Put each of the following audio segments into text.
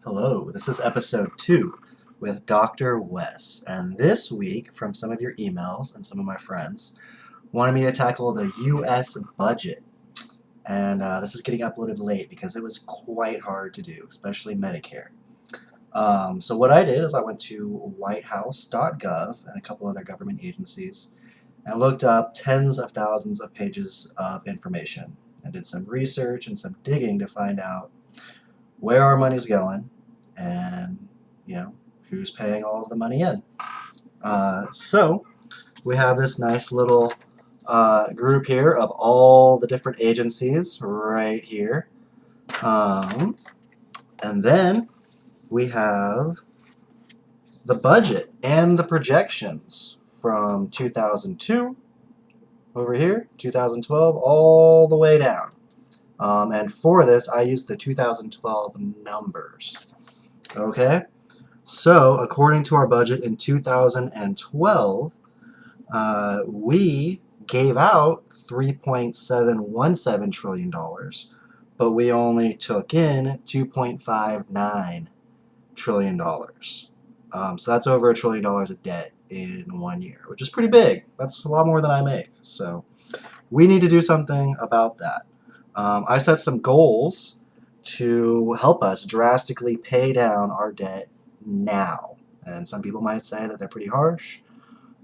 Hello, this is episode 2 with Dr. Wes, and this week, from some of your emails and some of my friends, wanted me to tackle the U.S. budget. And this is getting uploaded late because it was quite hard to do, especially Medicare. So what I did is I went to whitehouse.gov and a couple other government agencies and looked up tens of thousands of pages of information and did some research and some digging to find out where our money's going and who's paying all of the money in. So we have this nice little group here of all the different agencies right here. And then we have the budget and the projections from 2002 over here, 2012, all the way down. And for this, I used the 2012 numbers. Okay? So, according to our budget in 2012, we gave out $3.717 trillion, but we only took in $2.59 trillion. So that's over $1 trillion of debt in 1 year, which is pretty big. That's a lot more than I make. So we need to do something about that. I set some goals to help us drastically pay down our debt now. And some people might say that they're pretty harsh,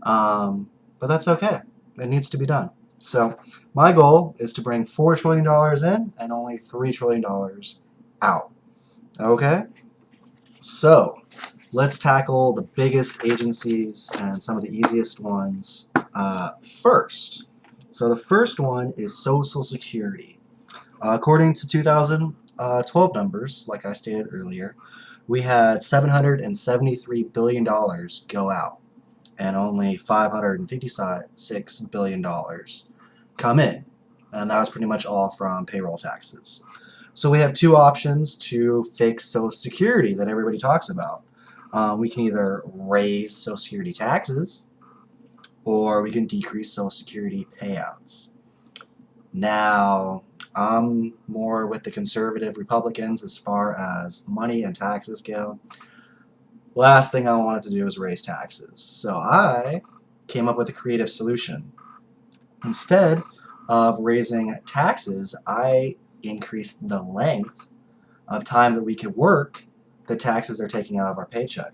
but that's okay. It needs to be done. So my goal is to bring $4 trillion in and only $3 trillion out. Okay? So let's tackle the biggest agencies and some of the easiest ones first. So the first one is Social Security. According to 2012 numbers, like I stated earlier, we had $773 billion go out and only $556 billion come in. And that was pretty much all from payroll taxes. So we have two options to fix Social Security that everybody talks about. We can either raise Social Security taxes or we can decrease Social Security payouts. Now, I'm more with the conservative Republicans as far as money and taxes go. Last thing I wanted to do is raise taxes. So I came up with a creative solution. Instead of raising taxes, I increased the length of time that we could work the taxes they're taking out of our paycheck.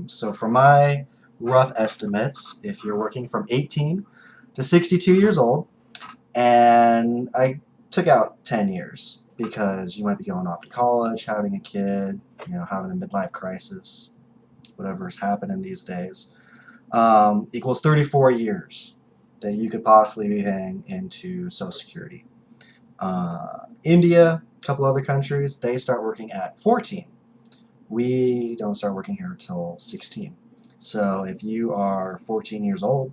So for my rough estimates, if you're working from 18 to 62 years old, and I took out 10 years because you might be going off to college, having a kid, having a midlife crisis, whatever's happening these days, equals 34 years that you could possibly be paying into Social Security. India, a couple other countries, they start working at 14. We don't start working here until 16. So if you are 14 years old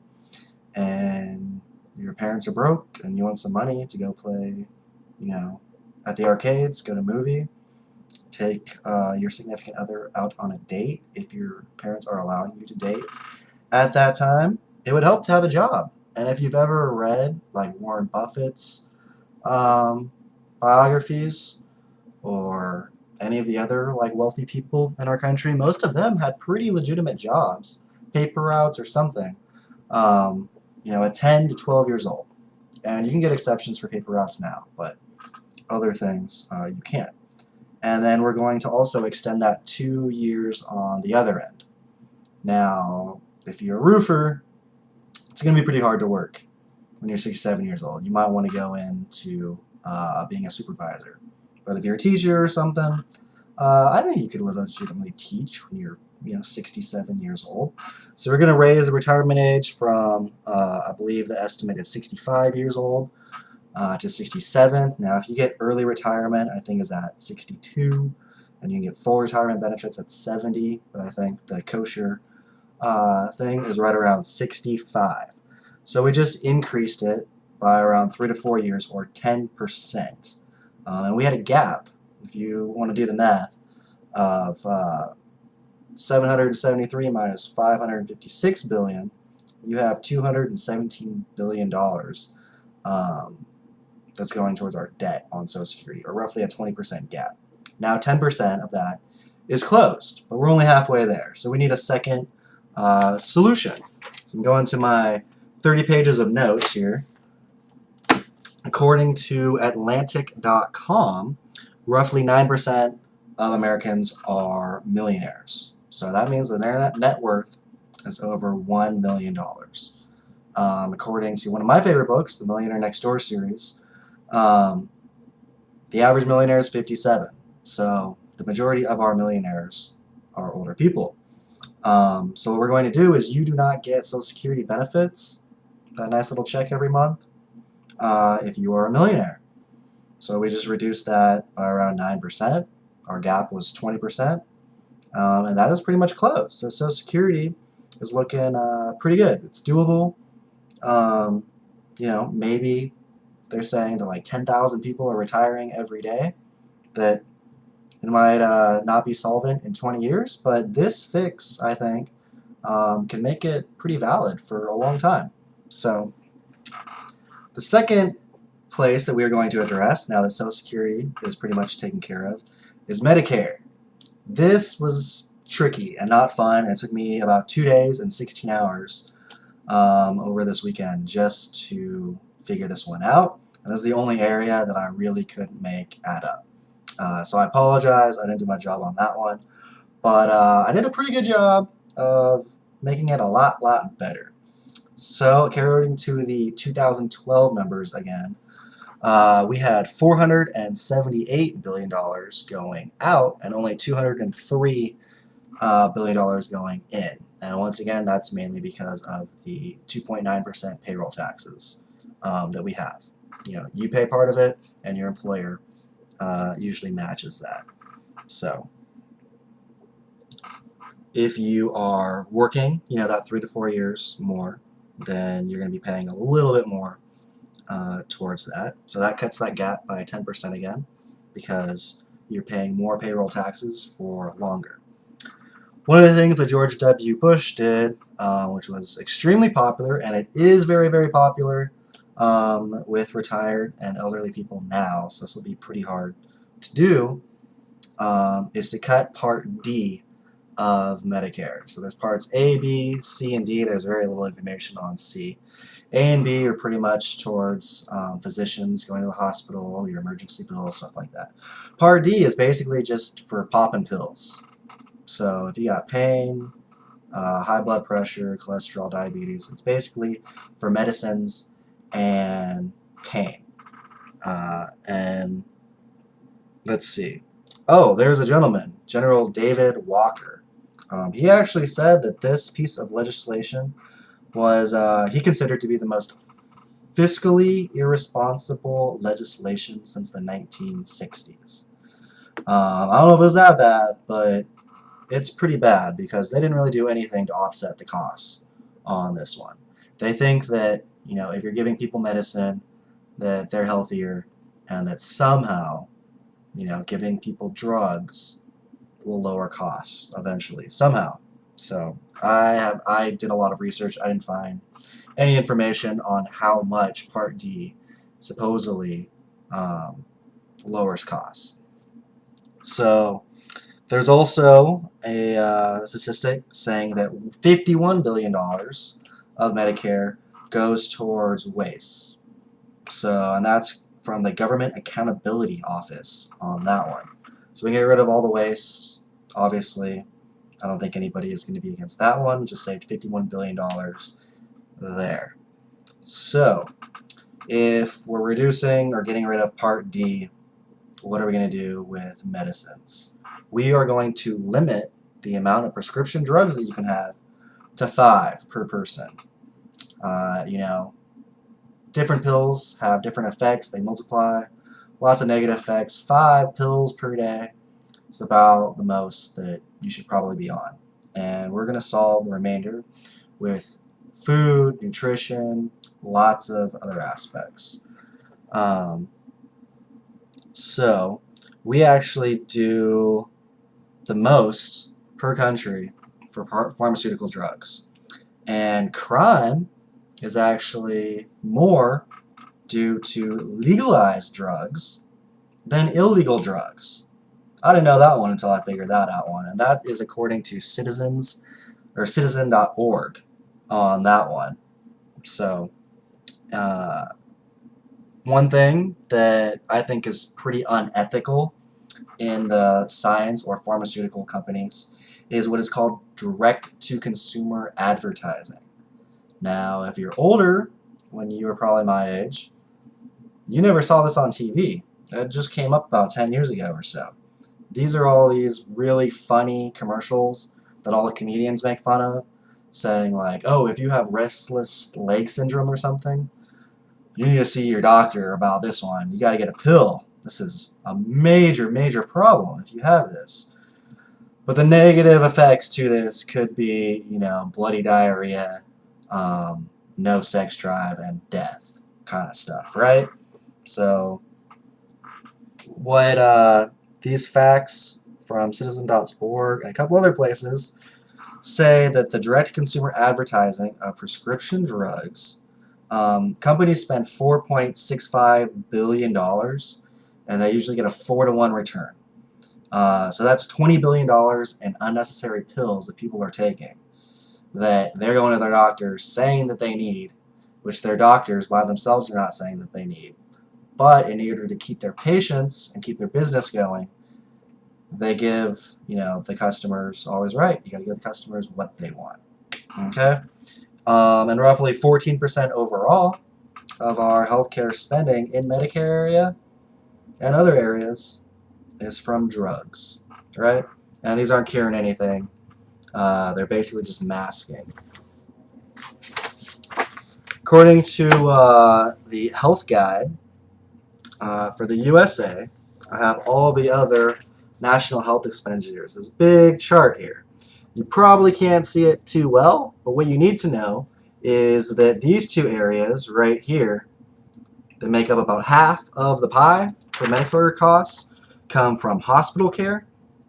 and your parents are broke and you want some money to go play, at the arcades, go to a movie, take your significant other out on a date if your parents are allowing you to date at that time, it would help to have a job. And if you've ever read like Warren Buffett's biographies or any of the other like wealthy people in our country, most of them had pretty legitimate jobs, paper routes or something, at 10 to 12 years old. And you can get exceptions for paper routes now, but other things you can't. And then we're going to also extend that 2 years on the other end. Now, if you're a roofer, it's going to be pretty hard to work when you're 67 years old. You might want to go into being a supervisor. But if you're a teacher or something, I think you could legitimately teach when you're 67 years old. So we're going to raise the retirement age from, I believe the estimate is 65 years old to 67. Now, if you get early retirement, I think is at 62, and you can get full retirement benefits at 70, but I think the kosher thing is right around 65. So we just increased it by around 3 to 4 years, or 10%. And we had a gap, if you want to do the math, of 773 minus 556 billion, you have $217 billion that's going towards our debt on Social Security, or roughly a 20% gap. Now 10% of that is closed, but we're only halfway there. So we need a second solution. So I'm going to my 30 pages of notes here. According to Atlantic.com, roughly 9% of Americans are millionaires. So that means that their net worth is over $1 million. According to one of my favorite books, the Millionaire Next Door series, the average millionaire is 57. So the majority of our millionaires are older people. So what we're going to do is you do not get Social Security benefits, that nice little check every month, if you are a millionaire. So we just reduced that by around 9%. Our gap was 20%. And that is pretty much closed. So Social Security is looking pretty good. It's doable. You know, maybe they're saying that like 10,000 people are retiring every day, that it might not be solvent in 20 years, but this fix, I think, can make it pretty valid for a long time. So the second place that we are going to address, now that Social Security is pretty much taken care of, is Medicare. This was tricky and not fun. It took me about 2 days and 16 hours over this weekend just to figure this one out. And this is the only area that I really couldn't make add up. So I apologize, I didn't do my job on that one. But I did a pretty good job of making it a lot better. So according to the 2012 numbers again, we had $478 billion going out and only $203 billion going in. And once again, that's mainly because of the 2.9% payroll taxes that we have. You know, you pay part of it, and your employer usually matches that. So if you are working, you know, that 3 to 4 years more, then you're going to be paying a little bit more towards that. So that cuts that gap by 10% again, because you're paying more payroll taxes for longer. One of the things that George W. Bush did, which was extremely popular, and it is very popular with retired and elderly people now, so this will be pretty hard to do, is to cut Part D of Medicare. So there's parts A, B, C, and D. There's very little information on C. A and B are pretty much towards physicians, going to the hospital, your emergency bills, stuff like that. Part D is basically just for popping pills. So if you got pain, high blood pressure, cholesterol, diabetes, it's basically for medicines and pain. And let's see. Oh, there's a gentleman, General David Walker. He actually said that this piece of legislation was he considered to be the most fiscally irresponsible legislation since the 1960s. I don't know if it was that bad, but it's pretty bad because they didn't really do anything to offset the costs on this one. They think that, you know, if you're giving people medicine, that they're healthier, and that somehow, you know, giving people drugs will lower costs eventually, somehow. So I did a lot of research. I didn't find any information on how much Part D supposedly lowers costs. So there's also a statistic saying that $51 billion of Medicare goes towards waste. So, and that's from the Government Accountability Office on that one. So we can get rid of all the waste. Obviously, I don't think anybody is going to be against that one. Just saved $51 billion there. So if we're reducing or getting rid of Part D, what are we going to do with medicines? We are going to limit the amount of prescription drugs that you can have to 5 per person. You know, different pills have different effects. They multiply. Lots of negative effects. 5 pills per day is about the most that you should probably be on. And we're going to solve the remainder with food, nutrition, lots of other aspects. So we actually do the most per country for pharmaceutical drugs. And crime is actually more due to legalized drugs than illegal drugs. I didn't know that one until I figured that out one, and that is according to citizen.org on that one. So, uh, one thing that I think is pretty unethical in the science or pharmaceutical companies is what is called direct-to-consumer advertising. Now, if you're older, when you were probably my age, you never saw this on TV. It just came up about 10 years ago or so. These are all these really funny commercials that all the comedians make fun of, saying like, oh, if you have restless leg syndrome or something, you need to see your doctor about this one. You got to get a pill. This is a major, major problem if you have this. But the negative effects to this could be, bloody diarrhea, no sex drive, and death kind of stuff, right? So what these facts from citizen.org and a couple other places say that the direct-to-consumer advertising of prescription drugs, companies spend $4.65 billion, and they usually get a 4-to-1 return. So that's $20 billion in unnecessary pills that people are taking that they're going to their doctors saying that they need, which their doctors by themselves are not saying that they need. But in order to keep their patients and keep their business going, they give, the customers, always right, you got to give the customers what they want. Okay? And roughly 14% overall of our healthcare spending in Medicare area and other areas is from drugs, right? And these aren't curing anything. They're basically just masking. According to the health guide for the USA, I have all the other national health expenditures. This big chart here. You probably can't see it too well, but what you need to know is that these two areas right here that make up about half of the pie for Medicare costs come from hospital care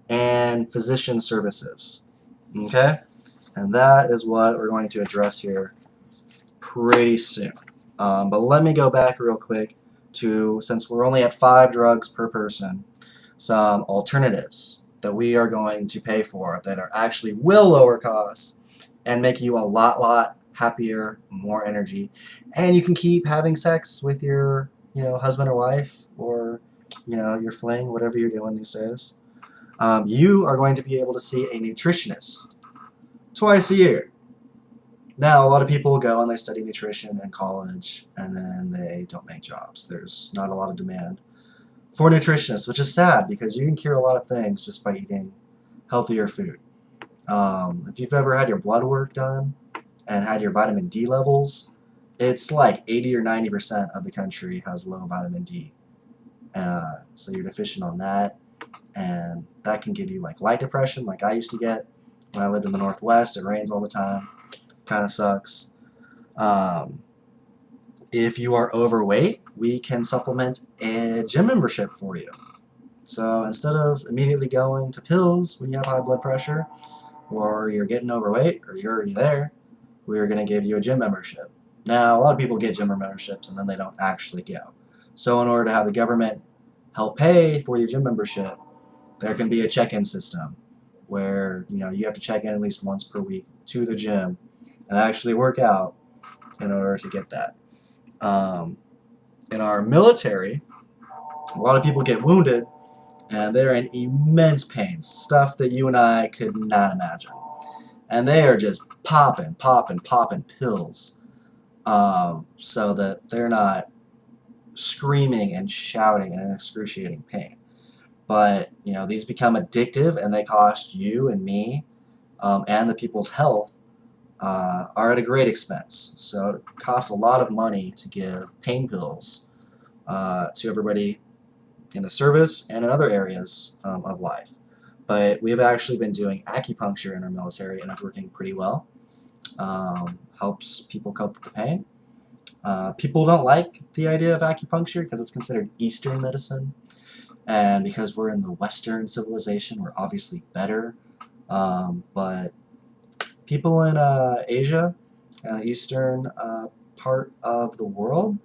and physician services. Okay? And that is what we're going to address here pretty soon. But let me go back real quick to, since we're only at 5 drugs per person, some alternatives that we are going to pay for that are actually will lower costs and make you a lot happier, more energy, and you can keep having sex with your husband or wife, or your fling, whatever you're doing these days. You are going to be able to see a nutritionist twice a year. Now, a lot of people go and they study nutrition in college, and then they don't make jobs. There's not a lot of demand for nutritionists, which is sad because you can cure a lot of things just by eating healthier food. If you've ever had your blood work done and had your vitamin D levels, it's like 80 or 90% of the country has low vitamin D. So you're deficient on that, and that can give you like light depression like I used to get when I lived in the Northwest. It rains all the time. Kind of sucks. If you are overweight, we can supplement a gym membership for you. So instead of immediately going to pills when you have high blood pressure, or you're getting overweight, or you're already there, we're going to give you a gym membership. Now, a lot of people get gym memberships and then they don't actually go. So in order to have the government help pay for your gym membership, there can be a check-in system where you have to check in at least once per week to the gym and actually work out in order to get that. In our military, a lot of people get wounded and they're in immense pain, stuff that you and I could not imagine. And they are just popping pills so that they're not screaming and shouting in excruciating pain. But these become addictive and they cost you and me and the people's health are at a great expense. So it costs a lot of money to give pain pills to everybody in the service and in other areas of life. But we've actually been doing acupuncture in our military, and it's working pretty well. Helps people cope with the pain. People don't like the idea of acupuncture because it's considered Eastern medicine, and because we're in the Western civilization, we're obviously better. But people in Asia and the Eastern part of the world,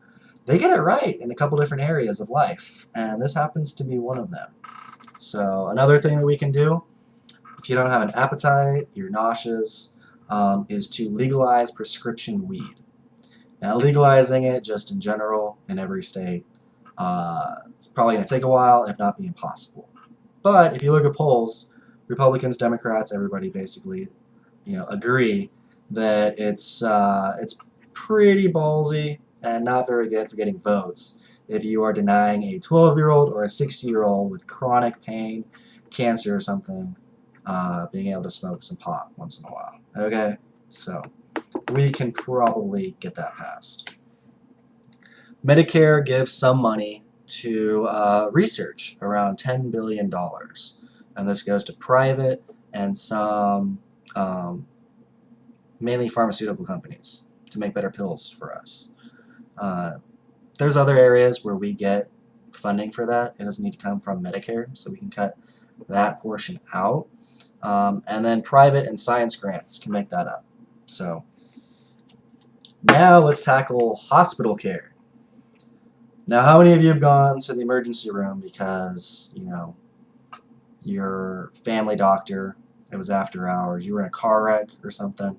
they get it right in a couple different areas of life, and this happens to be one of them. So another thing that we can do, if you don't have an appetite, you're nauseous, is to legalize prescription weed. Now, legalizing it just in general in every state, it's probably going to take a while, if not be impossible. But if you look at polls, Republicans, Democrats, everybody basically, agree that it's pretty ballsy and not very good for getting votes if you are denying a 12-year-old or a 60-year-old with chronic pain, cancer, or something, being able to smoke some pot once in a while. Okay, so we can probably get that passed. Medicare gives some money to research, around $10 billion. And this goes to private and some mainly pharmaceutical companies to make better pills for us. There's other areas where we get funding for that. It doesn't need to come from Medicare, so we can cut that portion out. And then private and science grants can make that up. So now let's tackle hospital care. Now, how many of you have gone to the emergency room because, your family doctor, it was after hours, you were in a car wreck or something?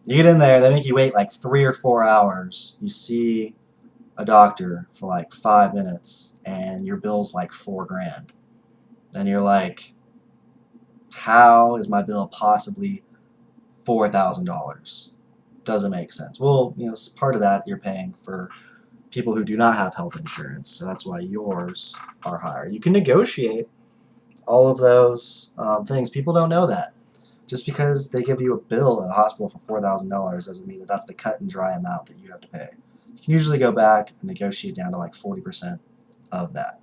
You get in there, they make you wait like 3 or 4 hours. You see a doctor for like 5 minutes, and your bill's like $4,000. And you're like, how is my bill possibly $4,000? Doesn't make sense. Well, part of that you're paying for people who do not have health insurance, so that's why yours are higher. You can negotiate all of those things. People don't know that. Just because they give you a bill at a hospital for $4,000 doesn't mean that that's the cut and dry amount that you have to pay. You can usually go back and negotiate down to like 40% of that.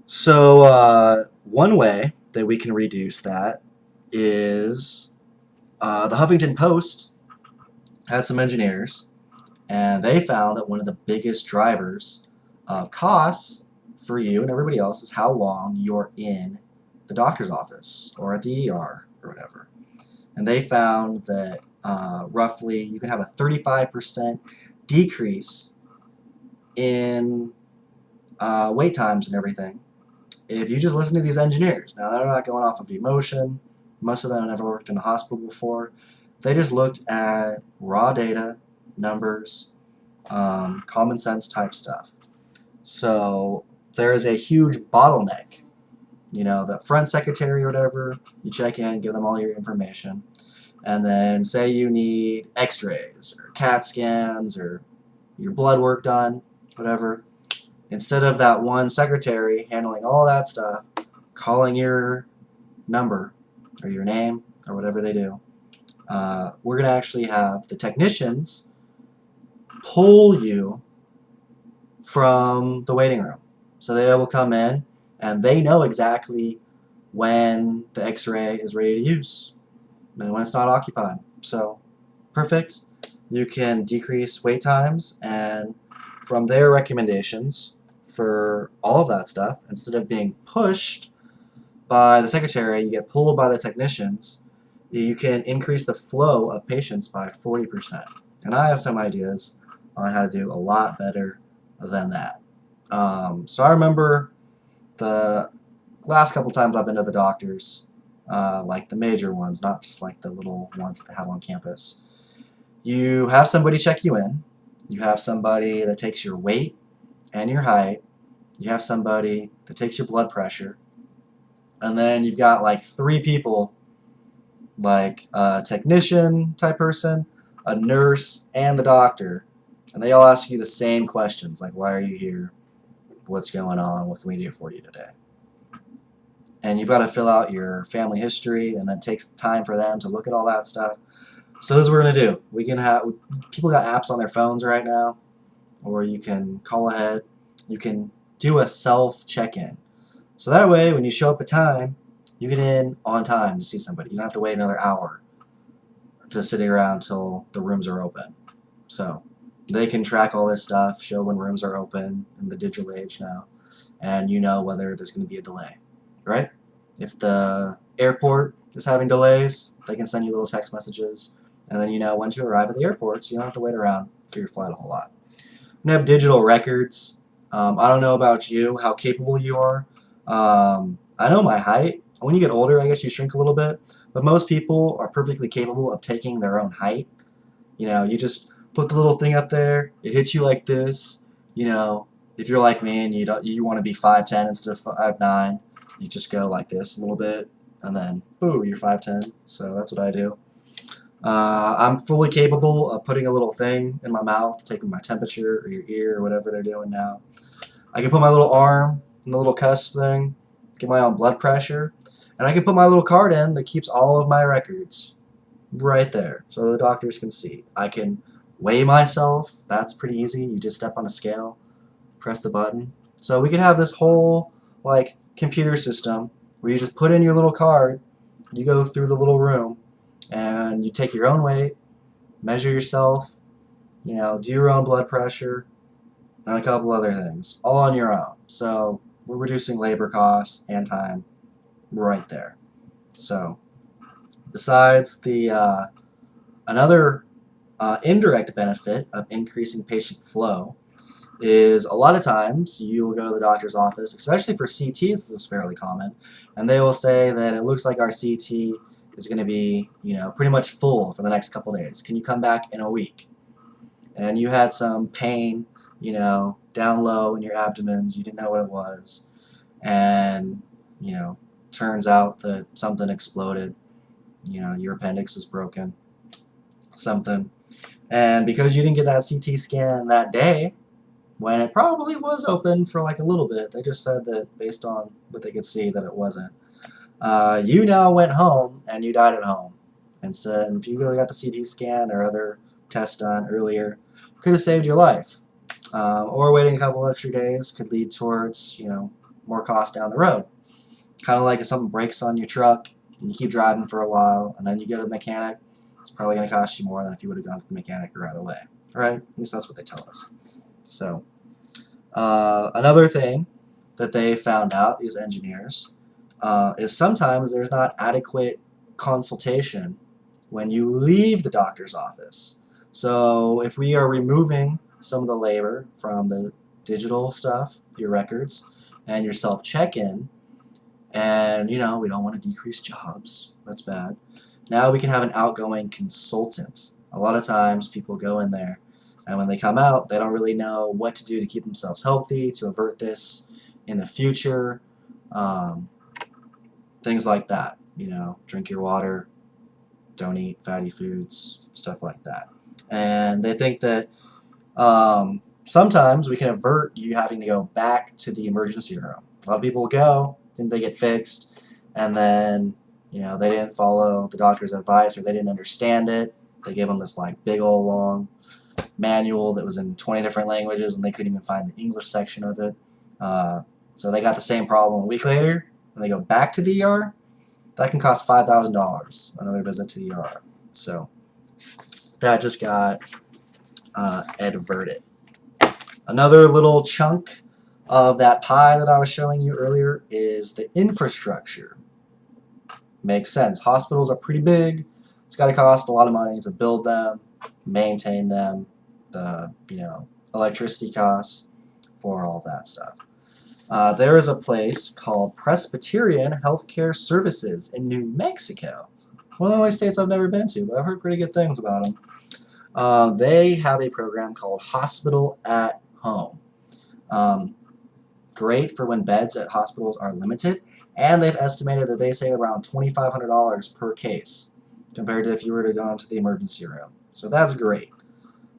So one way that we can reduce that is the Huffington Post had some engineers, and they found that one of the biggest drivers of costs for you and everybody else is how long you're in the doctor's office or at the ER or whatever. And they found that roughly you can have a 35% decrease in wait times and everything if you just listen to these engineers. Now, they're not going off of emotion. Most of them have never worked in a hospital before. They just looked at raw data, numbers, common sense type stuff. So there is a huge bottleneck. The front secretary or whatever, you check in, give them all your information, and then say you need x-rays or CAT scans or your blood work done, whatever. Instead of that one secretary handling all that stuff, calling your number or your name or whatever they do, we're going to actually have the technicians pull you from the waiting room. So they will come in and they know exactly when the x-ray is ready to use and when it's not occupied. So perfect. You can decrease wait times, and from their recommendations for all of that stuff, instead of being pushed by the secretary, you get pulled by the technicians. You can increase the flow of patients by 40%. And I have some ideas on how to do a lot better than that. So I remember the last couple times I've been to the doctors, like the major ones, not just like the little ones that they have on campus. You have somebody check you in. You have somebody that takes your weight and your height. You have somebody that takes your blood pressure. And then you've got like 3 people, like a technician type person, a nurse, and the doctor. And they all ask you the same questions, like, why are you here? What's going on? What can we do for you today? And you've got to fill out your family history, and then it takes time for them to look at all that stuff. So this is what we're going to do. We can have, people got apps on their phones right now, or you can call ahead. You can do a self check-in. So that way, when you show up at time, you get in on time to see somebody. You don't have to wait another hour to sitting around until the rooms are open. So they can track all this stuff, show when rooms are open in the digital age now, and you know whether there's going to be a delay, right? If the airport is having delays, they can send you little text messages, and then you know when to arrive at the airport, so you don't have to wait around for your flight a whole lot. We have digital records. I don't know about you, how capable you are, I know my height. When you get older, I guess you shrink a little bit, but most people are perfectly capable of taking their own height. You know, you just put the little thing up there, it hits you like this. You know, if you're like me and you want to be 5'10" instead of 5'9", you just go like this a little bit, and then boo, you're 5'10". So that's what I do. I'm fully capable of putting a little thing in my mouth, taking my temperature or your ear or whatever they're doing now. I can put my little arm in the little cusp thing, get my own blood pressure, and I can put my little card in that keeps all of my records right there so the doctors can see. I can weigh myself. That's pretty easy. You just step on a scale, press the button. So we can have this whole like computer system where you just put in your little card, you go through the little room, and you take your own weight, measure yourself, you know, do your own blood pressure, and a couple other things, all on your own. So we're reducing labor costs and time right there. So besides the another indirect benefit of increasing patient flow is a lot of times you'll go to the doctor's office, especially for CTs, this is fairly common, and they will say that it looks like our CT is going to be, you know, pretty much full for the next couple days. Can you come back in a week? And you had some pain, you know, down low in your abdomens, you didn't know what it was, and, you know, turns out that something exploded, you know, your appendix is broken, something. And because you didn't get that CT scan that day, when it probably was open for like a little bit, they just said that based on what they could see that it wasn't. You now went home and you died at home. And so if you would have got the CT scan or other tests done earlier, could have saved your life. Or waiting a couple extra days could lead towards, you know, more cost down the road. Kind of like if something breaks on your truck and you keep driving for a while and then you go to the mechanic, it's probably going to cost you more than if you would have gone to the mechanic right away. Right? At least that's what they tell us. So another thing that they found out, these engineers, is sometimes there's not adequate consultation when you leave the doctor's office. So if we are removing some of the labor from the digital stuff, your records, and your self-check-in, and you know, we don't want to decrease jobs, that's bad. Now we can have an outgoing consultant. A lot of times people go in there and when they come out, they don't really know what to do to keep themselves healthy, to avert this in the future. Things like that. You know, drink your water, don't eat fatty foods, stuff like that. And they think that sometimes we can avert you having to go back to the emergency room. A lot of people will go, think they get fixed, and then, you know, they didn't follow the doctor's advice or they didn't understand it. They gave them this like big old long manual that was in 20 different languages and they couldn't even find the English section of it. So they got the same problem a week later and they go back to the ER. That can cost $5,000 another visit to the ER. So that just got adverted. Another little chunk of that pie that I was showing you earlier is the infrastructure. Makes sense. Hospitals are pretty big. It's got to cost a lot of money to build them, maintain them, the, you know, electricity costs for all that stuff. There is a place called Presbyterian Healthcare Services in New Mexico. One of the only states I've never been to, but I've heard pretty good things about them. They have a program called Hospital at Home. Great for when beds at hospitals are limited, and they've estimated that they save around $2,500 per case compared to if you were to go into the emergency room. So that's great.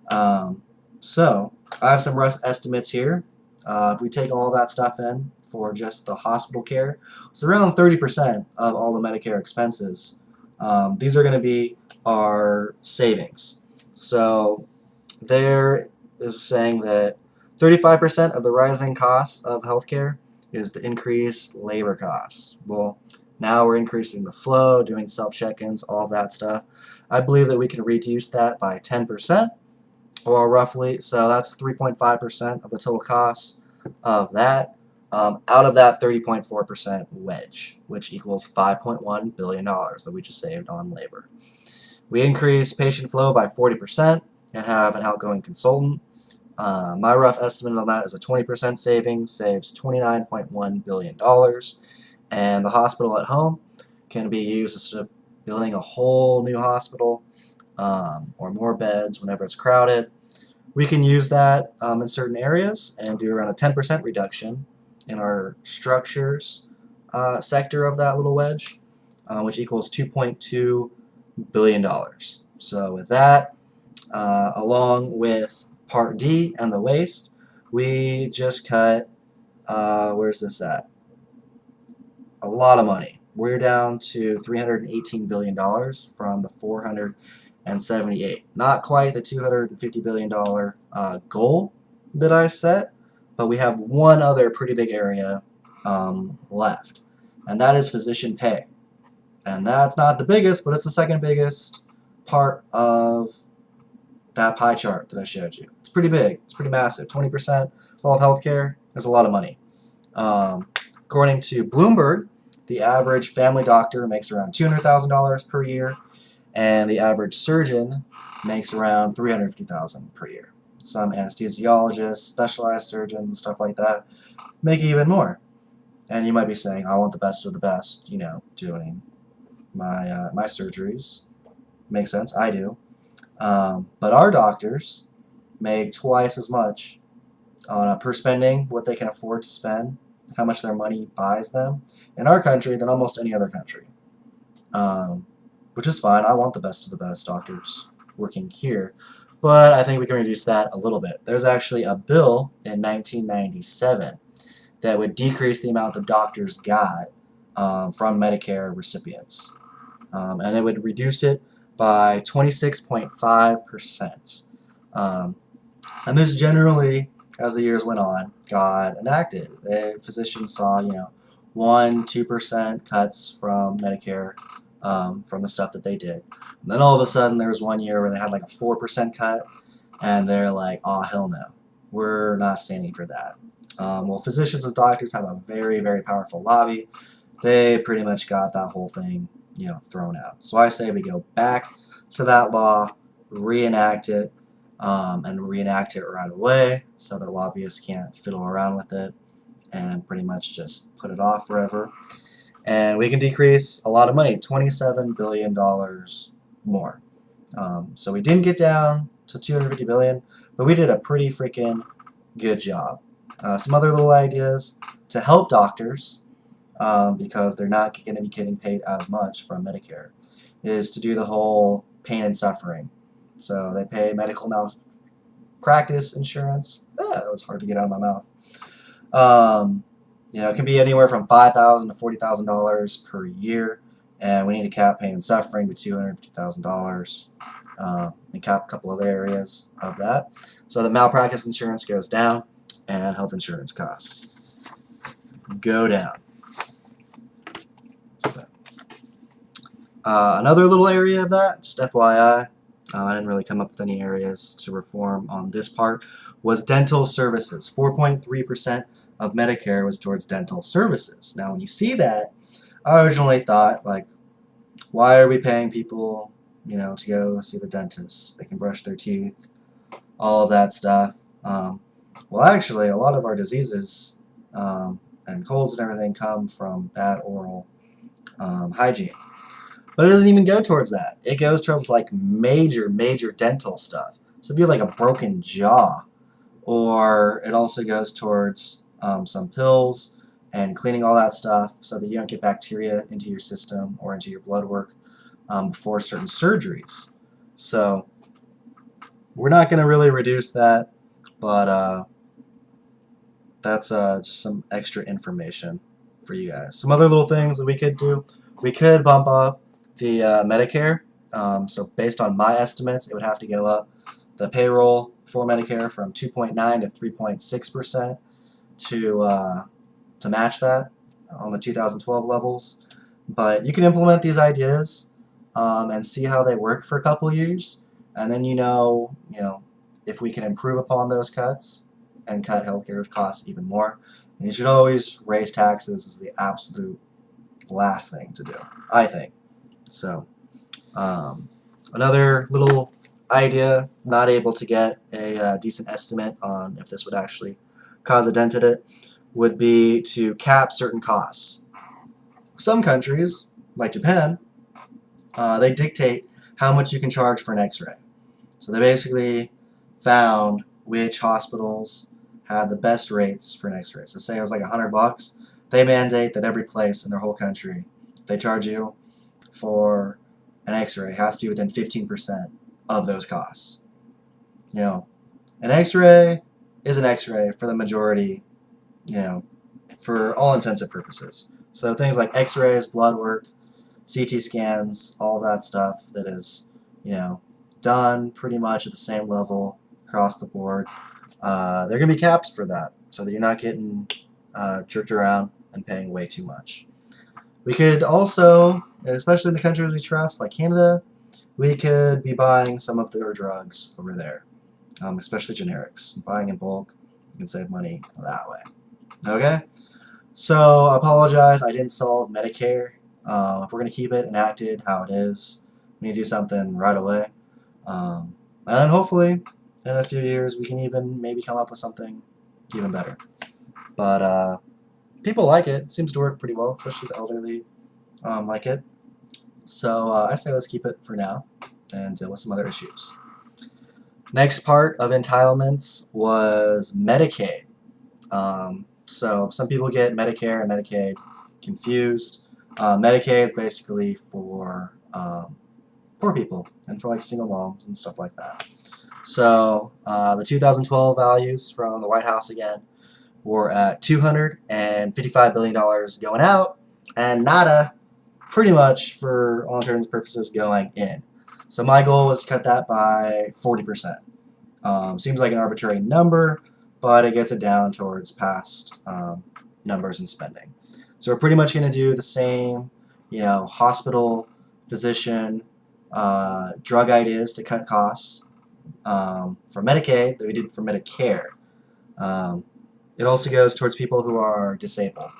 So I have some rough estimates here. If we take all that stuff in for just the hospital care, it's around 30% of all the Medicare expenses. These are going to be our savings. So there is saying that 35% of the rising costs of healthcare is the increased labor costs. Well, now we're increasing the flow, doing self-check-ins, all that stuff. I believe that we can reduce that by 10%, or roughly, so that's 3.5% of the total cost of that. Out of that 30.4% wedge, which equals $5.1 billion that we just saved on labor. We increase patient flow by 40% and have an outgoing consultant. My rough estimate on that is a 20% savings saves $29.1 billion, and the hospital at home can be used instead of building a whole new hospital or more beds whenever it's crowded. We can use that in certain areas and do around a 10% reduction in our structures sector of that little wedge, which equals $2.2 billion. So with that, along with Part D and the waste, we just cut, where's this at? A lot of money. We're down to $318 billion from the 478. Not quite the $250 billion goal that I set, but we have one other pretty big area left, and that is physician pay. And that's not the biggest, but it's the second biggest part of that pie chart that I showed you. It's pretty big. It's pretty massive. 20% of all of healthcare is a lot of money. According to Bloomberg, the average family doctor makes around $200,000 per year, and the average surgeon makes around $350,000 per year. Some anesthesiologists, specialized surgeons, and stuff like that make even more. And you might be saying, I want the best of the best, you know, doing my surgeries. Makes sense, I do. But our doctors make twice as much on per spending, what they can afford to spend, how much their money buys them in our country than almost any other country. Which is fine. I want the best of the best doctors working here, but I think we can reduce that a little bit. There's actually a bill in 1997 that would decrease the amount of doctors got from Medicare recipients, and it would reduce it by 26.5%. And this generally, as the years went on, got enacted. The physicians saw, 1-2% cuts from Medicare from the stuff that they did. And then all of a sudden there was one year where they had like a 4% cut, and they're like, oh, hell no. We're not standing for that. Well, physicians and doctors have a very, very powerful lobby. They pretty much got that whole thing, thrown out. So I say we go back to that law, reenact it, and reenact it right away so that lobbyists can't fiddle around with it and pretty much just put it off forever. And we can decrease a lot of money, $27 billion more. So we didn't get down to $250 billion, but we did a pretty freaking good job. Some other little ideas to help doctors, because they're not going to be getting paid as much from Medicare, is to do the whole pain and suffering. So they pay medical malpractice insurance. That was hard to get out of my mouth. It can be anywhere from $5,000 to $40,000 per year, and we need to cap pain and suffering to $250,000, and cap a couple other areas of that, so the malpractice insurance goes down and health insurance costs go down. So, another little area of that, just FYI, I didn't really come up with any areas to reform on this part, was dental services. 4.3% of Medicare was towards dental services. Now when you see that, I originally thought, like, why are we paying people, to go see the dentist? They can brush their teeth, all of that stuff. Well, actually, a lot of our diseases and colds and everything come from bad oral hygiene. But it doesn't even go towards that. It goes towards like major dental stuff. So if you have like a broken jaw, or it also goes towards some pills and cleaning all that stuff so that you don't get bacteria into your system or into your blood work before certain surgeries. So we're not going to really reduce that, but that's just some extra information for you guys. Some other little things that we could do. We could bump up the Medicare. So based on my estimates, it would have to go up the payroll for Medicare from 2.9 to 3.6% to match that on the 2012 levels. But you can implement these ideas and see how they work for a couple of years, and then if we can improve upon those cuts and cut healthcare costs even more. And you should always raise taxes as the absolute last thing to do, I think. So another little idea, not able to get a decent estimate on if this would actually cause a dent in it, would be to cap certain costs. Some countries, like Japan, they dictate how much you can charge for an x-ray. So they basically found which hospitals had the best rates for an x-ray. So say it was like $100, they mandate that every place in their whole country, they charge you for an x-ray, has to be within 15% of those costs. You know, an x-ray is an x-ray for the majority, you know, for all intensive purposes. So things like x-rays, blood work, CT scans, all that stuff that is, done pretty much at the same level across the board. There are going to be caps for that so that you're not getting jerked around and paying way too much. We could also, especially in the countries we trust, like Canada, we could be buying some of their drugs over there, especially generics. Buying in bulk, you can save money that way. Okay? So, I apologize, I didn't solve Medicare. If we're going to keep it enacted how it is, we need to do something right away. And hopefully, in a few years, we can even maybe come up with something even better. But people like it. It seems to work pretty well, especially the elderly like it. So I say let's keep it for now and deal with some other issues. Next part of entitlements was Medicaid. So some people get Medicare and Medicaid confused. Medicaid is basically for poor people and for like single moms and stuff like that. So the 2012 values from the White House again were at $255 billion going out and nada, pretty much for all intents and purposes, going in. So my goal was to cut that by 40%. Seems like an arbitrary number, but it gets it down towards past numbers and spending. So we're pretty much going to do the same, hospital, physician, drug ideas to cut costs for Medicaid that we did for Medicare. It also goes towards people who are disabled.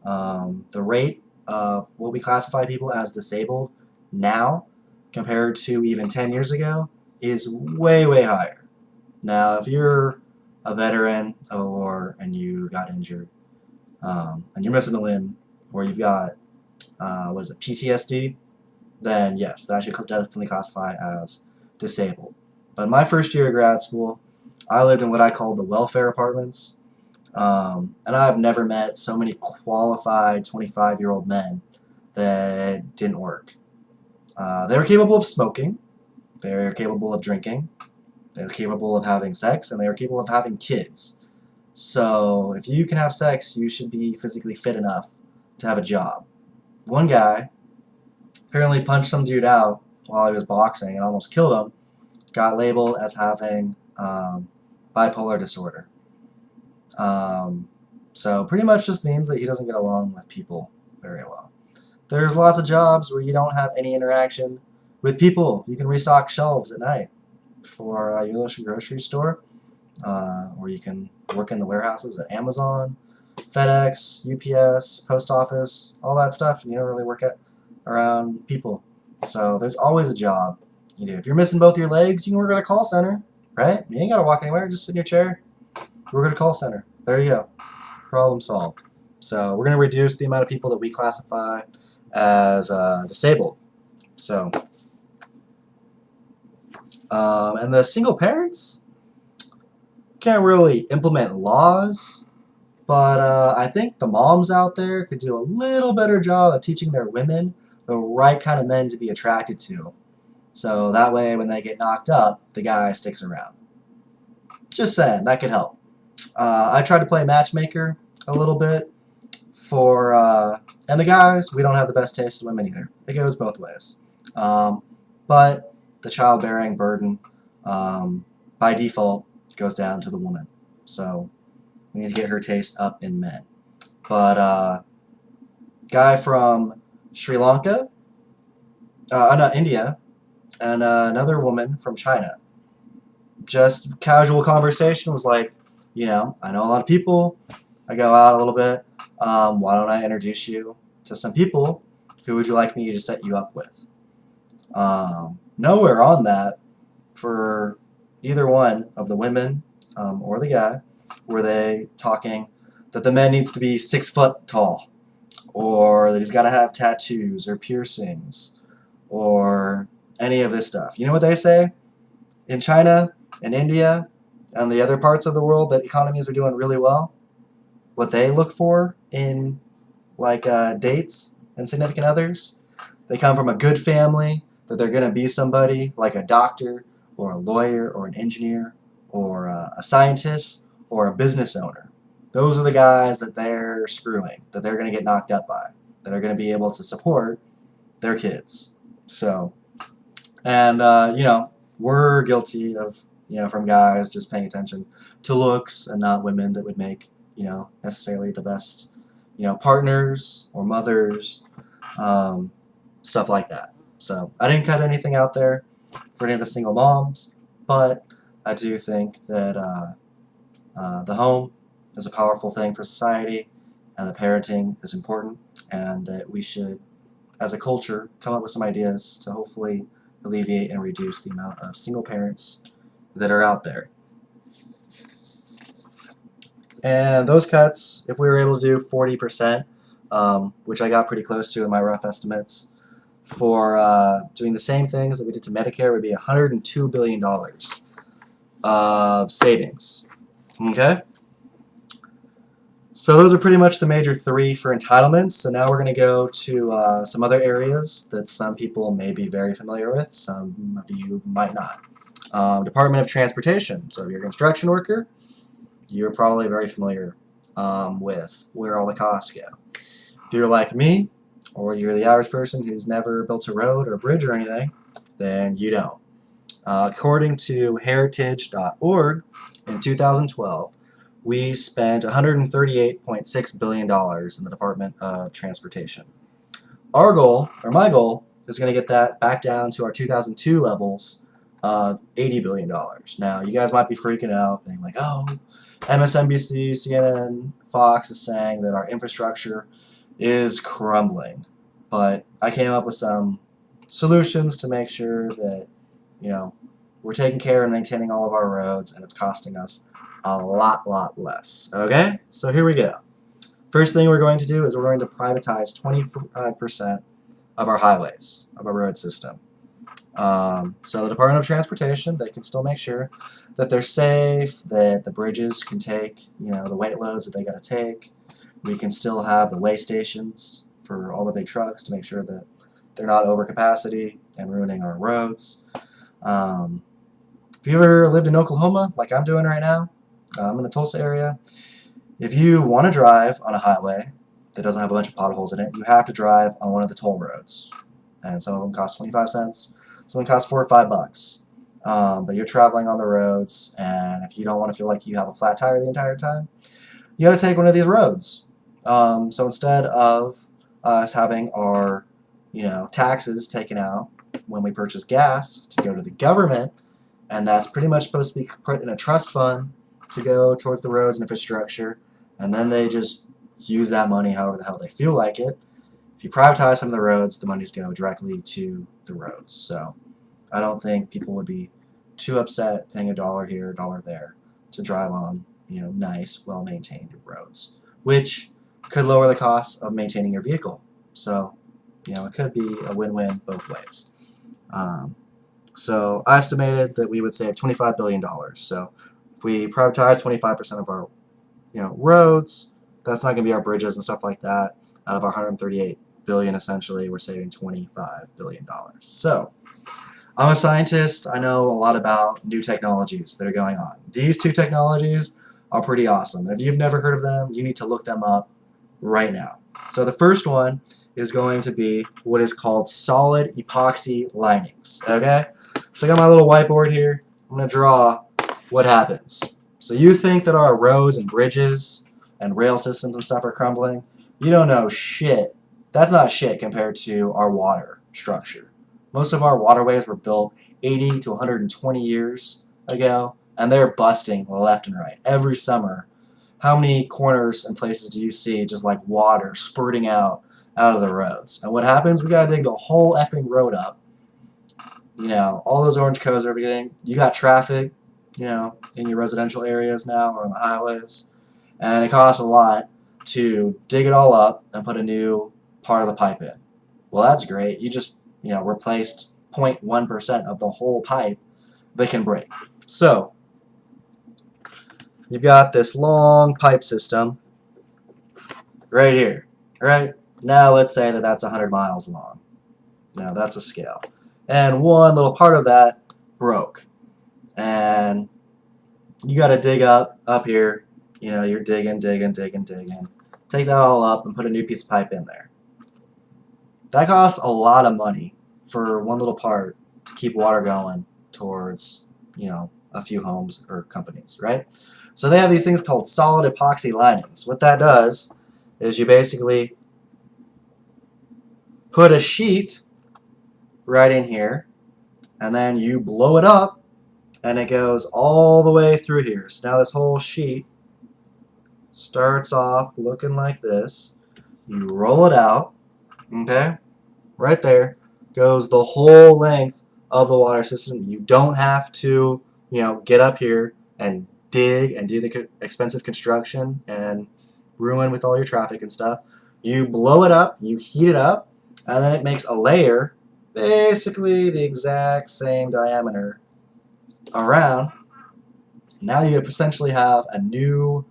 The rate of what we classify people as disabled now compared to even 10 years ago is way, way higher. Now, if you're a veteran of a war and you got injured and you're missing a limb or you've got, PTSD, then yes, that should definitely classify as disabled. But in my first year of grad school, I lived in what I called the welfare apartments. And I've never met so many qualified 25-year-old men that didn't work. They were capable of smoking, they were capable of drinking, they were capable of having sex, and they were capable of having kids. So if you can have sex, you should be physically fit enough to have a job. One guy apparently punched some dude out while he was boxing and almost killed him, got labeled as having bipolar disorder. So pretty much just means that he doesn't get along with people very well. There's lots of jobs where you don't have any interaction with people. You can restock shelves at night for your local grocery store, or you can work in the warehouses at Amazon, FedEx, UPS, post office, all that stuff, and you don't really work around people. So there's always a job you do. If you're missing both your legs, you can work at a call center, right? You ain't got to walk anywhere, just sit in your chair. Work at a call center. There you go. Problem solved. So we're going to reduce the amount of people that we classify as disabled. So, and the single parents can't really implement laws, but I think the moms out there could do a little better job of teaching their women the right kind of men to be attracted to. So that way when they get knocked up, the guy sticks around. Just saying, that could help. I tried to play matchmaker a little bit for, and the guys, we don't have the best taste in women either. It goes both ways. But the childbearing burden, by default, goes down to the woman. So we need to get her taste up in men. But guy from Sri Lanka, no, India, and another woman from China. Just casual conversation was like, I know a lot of people. I go out a little bit. Why don't I introduce you to some people? Who would you like me to set you up with? Nowhere on that for either one of the women or the guy, were they talking that the man needs to be 6 foot tall, or that he's got to have tattoos or piercings, or any of this stuff. You know what they say? In China and India and the other parts of the world that economies are doing really well, what they look for in like dates and significant others, they come from a good family, that they're going to be somebody like a doctor or a lawyer or an engineer or a scientist or a business owner. Those are the guys that they're screwing, that they're going to get knocked up by, that are going to be able to support their kids. So, and we're guilty of, from guys just paying attention to looks and not women that would make, necessarily the best, partners or mothers, stuff like that. So I didn't cut anything out there for any of the single moms, but I do think that the home is a powerful thing for society, and the parenting is important, and that we should, as a culture, come up with some ideas to hopefully alleviate and reduce the amount of single parents that are out there. And those cuts, if we were able to do 40%, which I got pretty close to in my rough estimates, for doing the same things that we did to Medicare, would be $102 billion of savings. Okay? So those are pretty much the major three for entitlements. So now we're going to go to some other areas that some people may be very familiar with, some of you might not. Department of Transportation. So if you're a construction worker, you're probably very familiar with where all the costs go. If you're like me, or you're the average person who's never built a road or a bridge or anything, then you don't. According to heritage.org, in 2012, we spent $138.6 billion in the Department of Transportation. Our goal, or my goal, is going to get that back down to our 2002 levels of $80 billion. Now, you guys might be freaking out, being like, oh, MSNBC, CNN, Fox is saying that our infrastructure is crumbling. But I came up with some solutions to make sure that, we're taking care and maintaining all of our roads, and it's costing us a lot less. Okay? So here we go. First thing we're going to do is we're going to privatize 25% of our highways, of our road system. So the Department of Transportation, they can still make sure that they're safe, that the bridges can take, the weight loads that they got to take. We can still have the weigh stations for all the big trucks to make sure that they're not over capacity and ruining our roads. If you ever lived in Oklahoma, like I'm doing right now, I'm in the Tulsa area, if you want to drive on a highway that doesn't have a bunch of potholes in it, you have to drive on one of the toll roads. And some of them cost 25 cents, some of them cost $4 or $5. But you're traveling on the roads, and if you don't want to feel like you have a flat tire the entire time, you got to take one of these roads. So instead of us having our, taxes taken out when we purchase gas to go to the government, and that's pretty much supposed to be put in a trust fund to go towards the roads and infrastructure, and then they just use that money however the hell they feel like it. If you privatize some of the roads, the monies go directly to the roads. So I don't think people would be too upset paying $1 here, $1 there to drive on, nice, well-maintained roads, which could lower the cost of maintaining your vehicle. So, it could be a win-win both ways. So I estimated that we would save $25 billion. So if we privatize 25% of our, roads, that's not going to be our bridges and stuff like that. Out of our $138 billion, essentially, we're saving $25 billion. So I'm a scientist. I know a lot about new technologies that are going on. These two technologies are pretty awesome. If you've never heard of them, you need to look them up right now. So the first one is going to be what is called solid epoxy linings. Okay? So I got my little whiteboard here. I'm going to draw what happens. So you think that our roads and bridges and rail systems and stuff are crumbling. You don't know shit. That's not shit compared to our water structure. Most of our waterways were built 80 to 120 years ago, and they're busting left and right. Every summer, how many corners and places do you see just like water spurting out of the roads? And what happens? We gotta dig the whole effing road up, you know, all those orange codes and everything. You got traffic, you know, in your residential areas now or on the highways, and it costs a lot to dig it all up and put a new part of the pipe in. Well, that's great. You just, you know, replaced 0.1% of the whole pipe that can break. So you've got this long pipe system right here, right? Now let's say that that's 100 miles long. Now that's a scale. And one little part of that broke. And you got to dig up here. You know, you're digging. Take that all up and put a new piece of pipe in there. That costs a lot of money for one little part to keep water going towards, you know, a few homes or companies, right? So they have these things called solid epoxy linings. What that does is you basically put a sheet right in here, and then you blow it up, and it goes all the way through here. So now this whole sheet starts off looking like this. You roll it out, okay? Right there goes the whole length of the water system. You don't have to, you know, get up here and dig and do the expensive construction and ruin with all your traffic and stuff. You blow it up, you heat it up, and then it makes a layer, basically the exact same diameter around. Now you essentially have a new,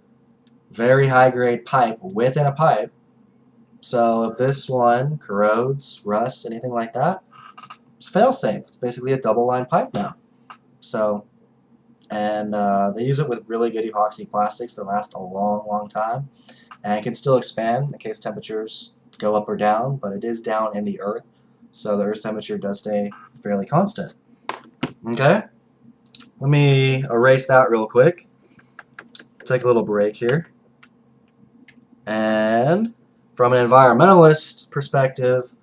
very high-grade pipe within a pipe. So if this one corrodes, rusts, anything like that, it's fail-safe. It's basically a double-line pipe now. So, and they use it with really good epoxy plastics that last a long, long time, and it can still expand in case temperatures go up or down, but it is down in the earth, so the Earth's temperature does stay fairly constant. Okay? Let me erase that real quick. Take a little break here. And from an environmentalist perspective,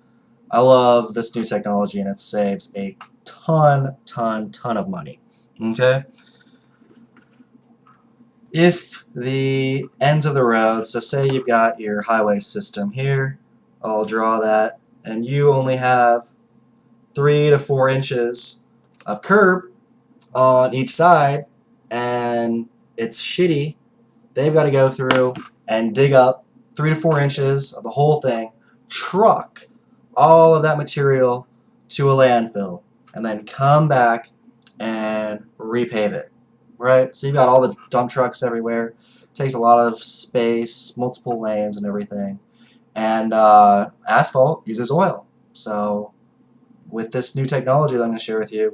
I love this new technology, and it saves a ton of money. Okay? If the ends of the road, so say you've got your highway system here, I'll draw that, and you only have 3 to 4 inches of curb on each side, and it's shitty, they've got to go through and dig up 3 to 4 inches of the whole thing, truck all of that material to a landfill, and then come back and repave it. Right? So you've got all the dump trucks everywhere. It takes a lot of space, multiple lanes and everything. And asphalt uses oil. So with this new technology that I'm going to share with you,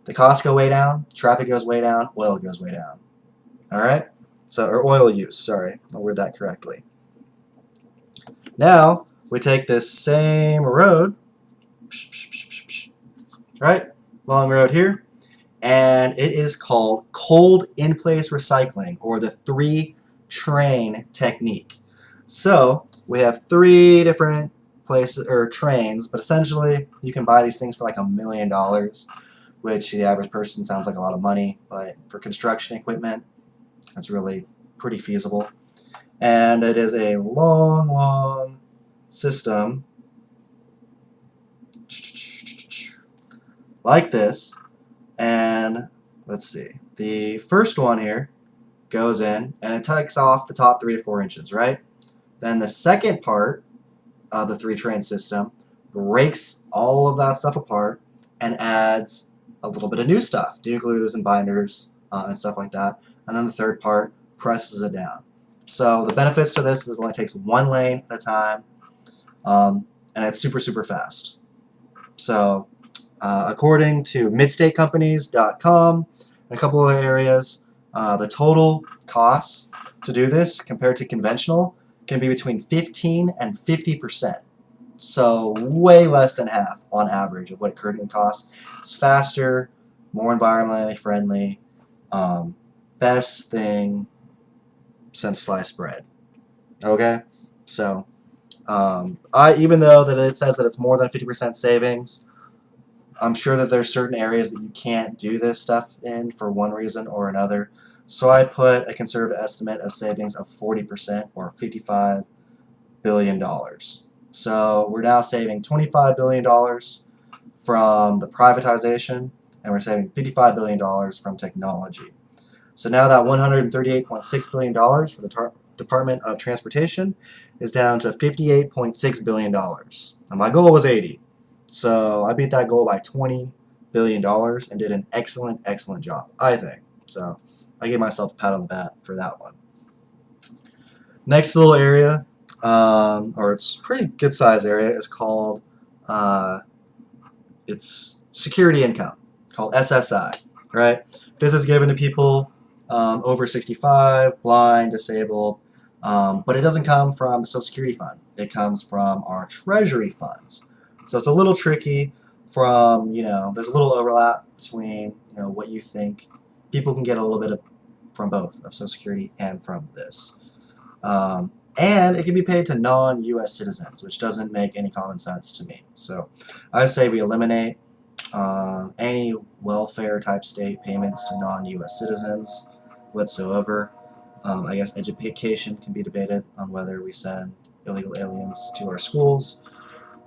the costs go way down, traffic goes way down, oil goes way down. Alright? So, or oil use, sorry. I'll word that correctly. Now, we take this same road, right? Long road here. And it is called cold in-place recycling, or the 3-train technique. So we have 3 different places or trains, but essentially you can buy these things for like $1 million, which to the average person sounds like a lot of money, but for construction equipment, that's really pretty feasible. And it is a long system like this. And let's see, the first one here goes in and it takes off the top 3 to 4 inches, right? Then the second part of the 3-train system breaks all of that stuff apart and adds a little bit of new stuff, new glues and binders and stuff like that. And then the third part presses it down. So the benefits to this is it only takes 1 lane at a time, and it's super fast. So according to midstatecompanies.com and a couple other areas, the total costs to do this compared to conventional can be between 15 and 50%. So way less than half on average of what it currently costs. It's faster, more environmentally friendly, best thing since sliced bread. Okay? So even though that it says that it's more than 50% savings, I'm sure that there's certain areas that you can't do this stuff in for one reason or another. So I put a conservative estimate of savings of 40% or $55 billion. So we're now saving $25 billion from the privatization, and we're saving $55 billion from technology. So now that $138.6 billion for the Department of Transportation is down to $58.6 billion. And my goal was 80. So I beat that goal by $20 billion and did an excellent, excellent job, I think. So I gave myself a pat on the back for that one. Next little area, or it's a pretty good size area, is called it's security income, called SSI, right? This is given to people over 65, blind, disabled, but it doesn't come from the Social Security Fund. It comes from our Treasury funds. So it's a little tricky from, there's a little overlap between, what you think. People can get a little bit from both, of Social Security and from this. And it can be paid to non-U.S. citizens, which doesn't make any common sense to me. So I say we eliminate any welfare type state payments to non-U.S. citizens whatsoever. I guess education can be debated on whether we send illegal aliens to our schools.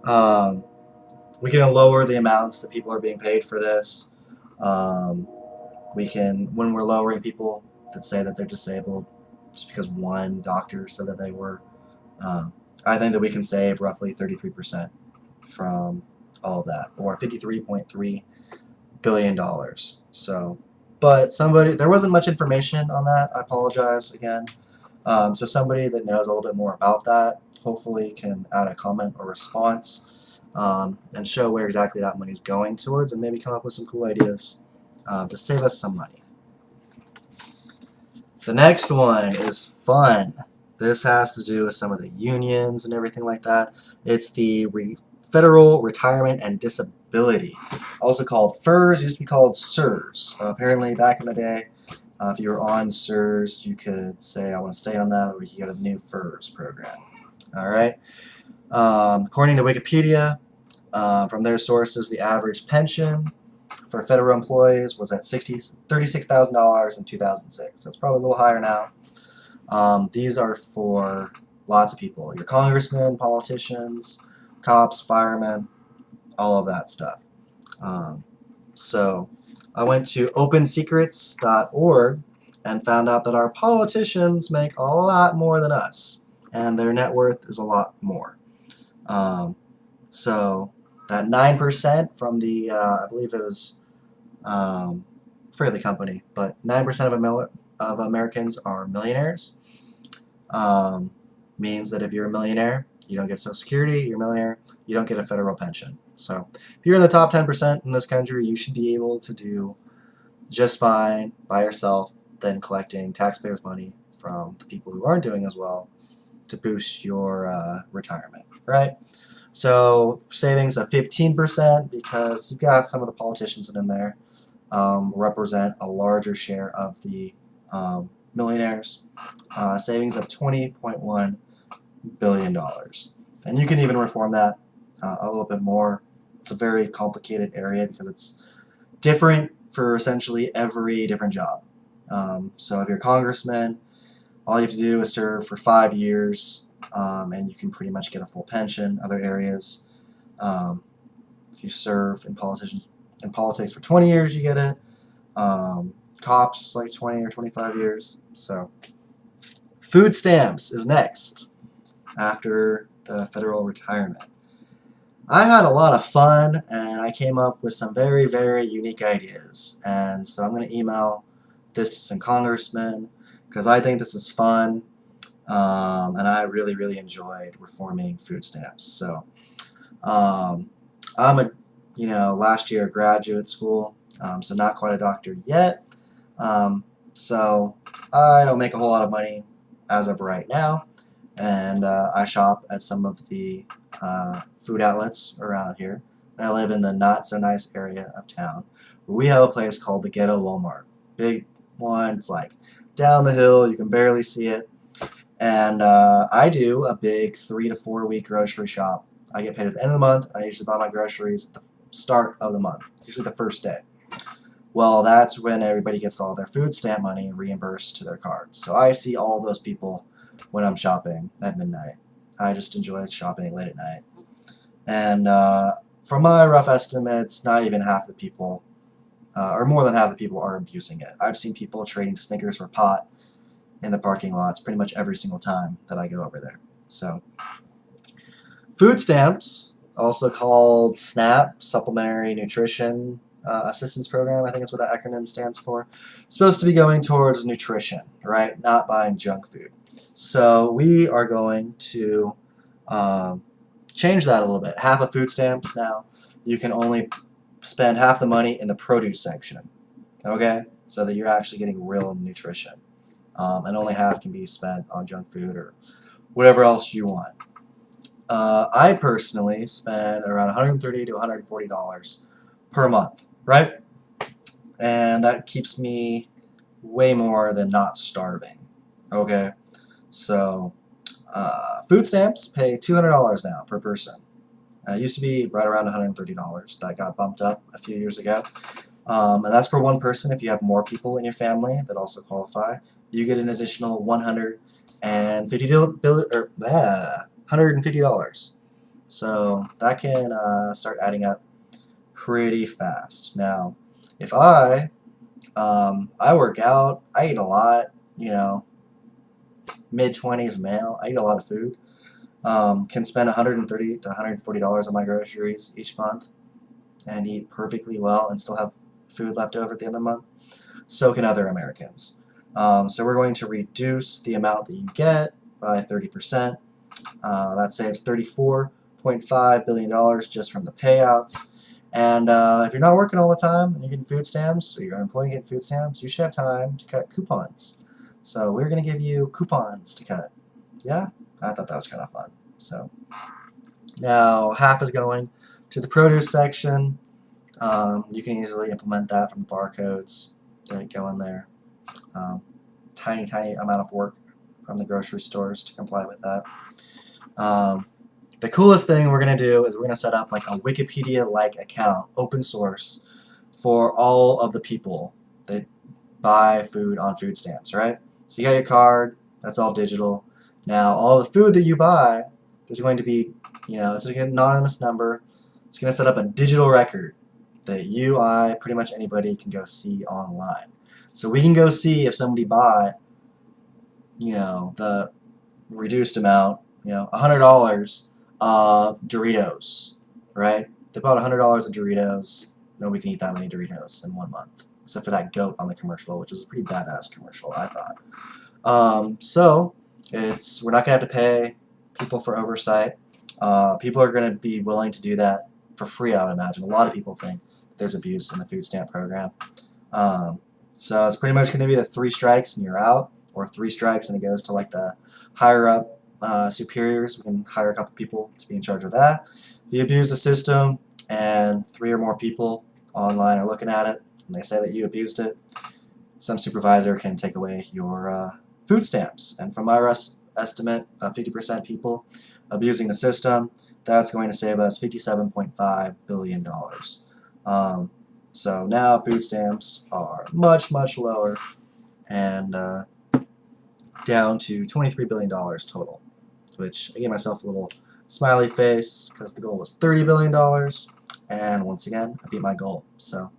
We can lower the amounts that people are being paid for this. We can, when we're lowering people that say that they're disabled, just because one doctor said that they were, I think that we can save roughly 33% from all of that, or $53.3 billion. So, but there wasn't much information on that. I apologize again. So somebody that knows a little bit more about that hopefully can add a comment or response and show where exactly that money is going towards, and maybe come up with some cool ideas to save us some money. The next one is fun. This has to do with some of the unions and everything like that. It's the Federal Retirement and Disability, also called FERS, used to be called SERS. Apparently back in the day, if you were on SERS, you could say, I want to stay on that, or you could get a new FERS program. All right. According to Wikipedia, from their sources, the average pension for federal employees was at $36,000 in 2006. That's probably a little higher now. These are for lots of people. Your congressmen, politicians, cops, firemen, all of that stuff. So I went to opensecrets.org and found out that our politicians make a lot more than us, and their net worth is a lot more. So that 9% from the, I believe it was for the company, but 9% of Americans are millionaires. Means that if you're a millionaire, you don't get Social Security, you're a millionaire, you don't get a federal pension. So if you're in the top 10% in this country, you should be able to do just fine by yourself than collecting taxpayers' money from the people who aren't doing as well to boost your retirement, right? So savings of 15% because you've got some of the politicians in there represent a larger share of the millionaires. Savings of $20.1 billion. And you can even reform that a little bit more. It's a very complicated area because it's different for essentially every different job. So if you're a congressman, all you have to do is serve for 5 years, and you can pretty much get a full pension. Other areas, if you serve in politics for 20 years, you get it. Cops, like 20 or 25 years. So food stamps is next after the federal retirement. I had a lot of fun, and I came up with some very, very unique ideas. And so I'm going to email this to some congressmen because I think this is fun, and I really, really enjoyed reforming food stamps. So I'm a, last year graduate school, so not quite a doctor yet. So I don't make a whole lot of money as of right now, and I shop at some of the food outlets around here. And I live in the not so nice area of town where we have a place called the Ghetto Walmart. Big one, it's like down the hill, you can barely see it. And I do a big 3 to 4 week grocery shop. I get paid at the end of the month. I usually buy my groceries at the start of the month, usually the first day. Well, that's when everybody gets all their food stamp money reimbursed to their cards. So I see all those people when I'm shopping at midnight. I just enjoy shopping late at night. And from my rough estimates, not even half the people, or more than half the people, are abusing it. I've seen people trading Snickers for pot in the parking lots pretty much every single time that I go over there. So, food stamps, also called SNAP, Supplementary Nutrition Assistance Program, I think is what that acronym stands for, supposed to be going towards nutrition, right? Not buying junk food. So we are going to change that a little bit. Half of food stamps now, you can only spend half the money in the produce section, okay? So that you're actually getting real nutrition. And only half can be spent on junk food or whatever else you want. I personally spend around $130 to $140 per month, right? And that keeps me way more than not starving, okay? So, food stamps pay $200 now per person. It used to be right around $130. That got bumped up a few years ago. And that's for one person. If you have more people in your family that also qualify, you get an additional $150. So that can start adding up pretty fast. Now, if I work out, I eat a lot, you know, mid-20s male, I eat a lot of food. Can spend $130 to $140 on my groceries each month and eat perfectly well and still have food left over at the end of the month. So can other Americans. So we're going to reduce the amount that you get by 30%. That saves $34.5 billion just from the payouts. And if you're not working all the time and you're getting food stamps, or you're unemployed and getting food stamps, you should have time to cut coupons. So we're going to give you coupons to cut. Yeah? I thought that was kind of fun. So now half is going to the produce section. You can easily implement that from the barcodes that go in there. Tiny amount of work from the grocery stores to comply with that. The coolest thing we're going to do is we're going to set up like a Wikipedia-like account, open source, for all of the people that buy food on food stamps, right? So you got your card, that's all digital. Now all the food that you buy is going to be, you know, it's like an anonymous number. It's going to set up a digital record that you, I, pretty much anybody can go see online. So we can go see if somebody bought, you know, the reduced amount, you know, $100 of Doritos, right? They bought $100 of Doritos. Nobody can eat that many Doritos in 1 month, except for that goat on the commercial, which was a pretty badass commercial, I thought. So we're not gonna have to pay people for oversight. People are gonna be willing to do that for free, I would imagine. A lot of people think there's abuse in the food stamp program. So it's pretty much gonna be the 3 strikes and you're out, or 3 strikes and it goes to like the higher up superiors. We can hire a couple people to be in charge of that. If you abuse the system and 3 or more people online are looking at it and they say that you abused it, some supervisor can take away your food stamps. And from my estimate of 50% people abusing the system, that's going to save us $57.5 billion. So now food stamps are much lower and down to $23 billion total, which I gave myself a little smiley face because the goal was $30 billion, and once again, I beat my goal. So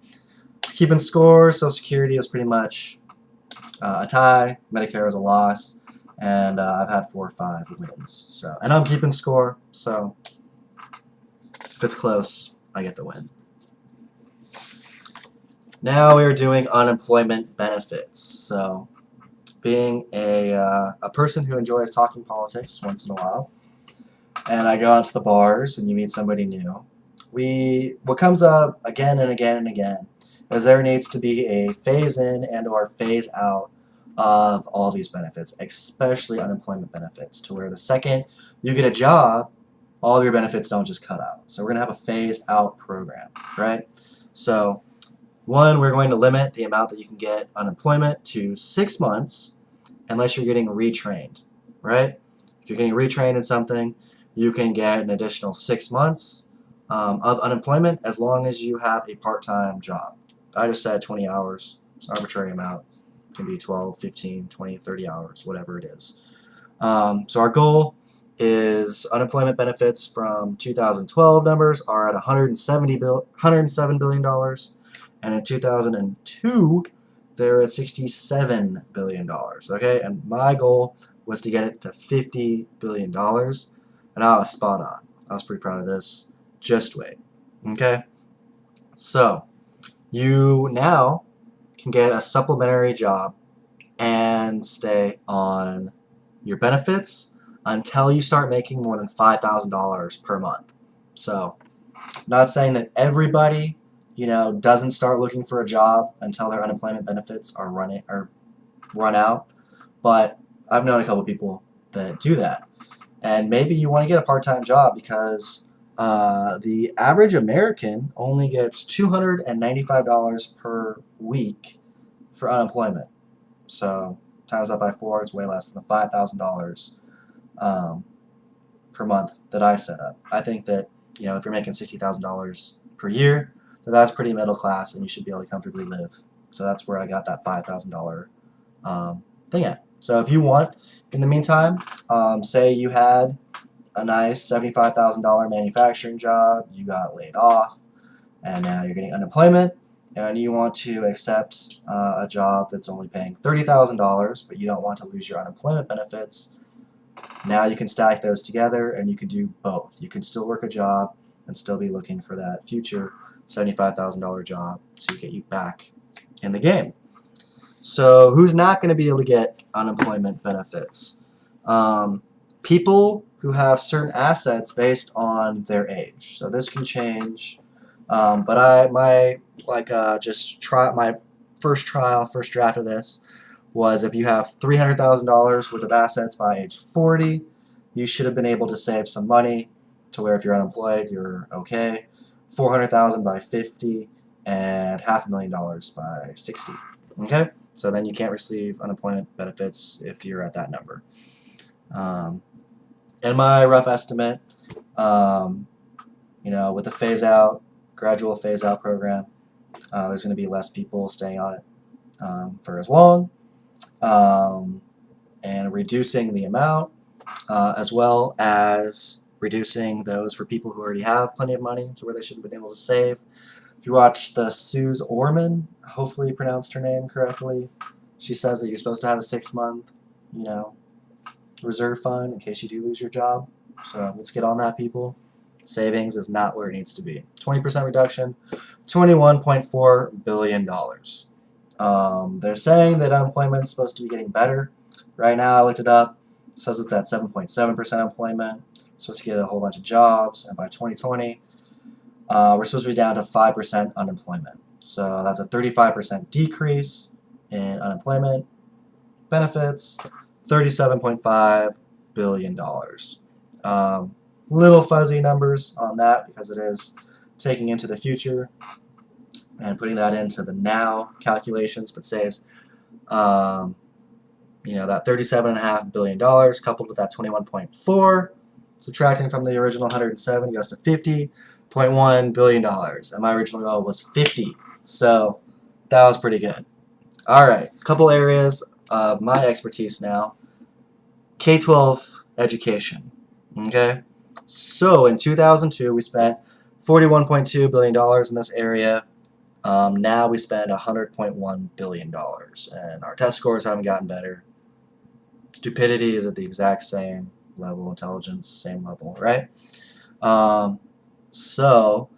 keeping score, Social Security is pretty much a tie, Medicare is a loss, and I've had 4 or 5 wins. So, and I'm keeping score, so if it's close, I get the win. Now we are doing unemployment benefits. So being a person who enjoys talking politics once in a while, and I go out to the bars and you meet somebody new, what comes up again and again and again is there needs to be a phase in and or phase out of all these benefits, especially unemployment benefits, to where the second you get a job, all of your benefits don't just cut out. So we're going to have a phase out program, right? So 1, we're going to limit the amount that you can get unemployment to 6 months unless you're getting retrained, right? If you're getting retrained in something, you can get an additional 6 months of unemployment as long as you have a part-time job. I just said 20 hours. It's an arbitrary amount. It can be 12, 15, 20, 30 hours, whatever it is. So our goal is unemployment benefits from 2012 numbers are at $107 billion, and in 2002 they're at $67 billion. Okay, and my goal was to get it to $50 billion, and I was spot on. I was pretty proud of this. Just wait. Okay, so you now can get a supplementary job and stay on your benefits until you start making more than $5,000 per month. So, not saying that everybody, doesn't start looking for a job until their unemployment benefits are run out, but I've known a couple people that do that. And maybe you want to get a part-time job because the average American only gets $295 per week for unemployment. So times that by 4, it's way less than the $5,000 per month that I set up. I think that if you're making $60,000 per year, that's pretty middle class, and you should be able to comfortably live. So that's where I got that $5,000 thing at. So if you want, in the meantime, say you had a nice $75,000 manufacturing job, you got laid off, and now you're getting unemployment, and you want to accept a job that's only paying $30,000, but you don't want to lose your unemployment benefits. Now you can stack those together, and you can do both. You can still work a job and still be looking for that future $75,000 job to get you back in the game. So who's not going to be able to get unemployment benefits? People who have certain assets based on their age. So this can change. But my first draft of this was if you have $300,000 worth of assets by age 40, you should have been able to save some money to where if you're unemployed, you're okay. $400,000 by 50 and $500,000 by 60. Okay, so then you can't receive unemployment benefits if you're at that number. In my rough estimate, with the gradual phase out program, there's going to be less people staying on it for as long, and reducing the amount, as well as reducing those for people who already have plenty of money to where they should have been able to save. If you watch the Suze Orman, hopefully you pronounced her name correctly, she says that you're supposed to have a 6-month, reserve fund in case you do lose your job. So let's get on that, people. Savings is not where it needs to be. 20% reduction, $21.4 billion. They're saying that unemployment is supposed to be getting better. Right now, I looked it up. It says it's at 7.7% employment. It's supposed to get a whole bunch of jobs, and by 2020, we're supposed to be down to 5% unemployment. So that's a 35% decrease in unemployment benefits, $37.5 billion. Little fuzzy numbers on that because it is taking into the future and putting that into the now calculations, but saves that $37.5 billion coupled with that 21.4, subtracting from the original 107 goes to $50.1 billion, and my original goal was 50, so that was pretty good. Alright, a couple areas of my expertise now. K-12 education. Okay, so in 2002 we spent $41.2 billion in this area. Now we spend $100.1 billion, and our test scores haven't gotten better. Stupidity is at the exact same level, intelligence, same level, right? So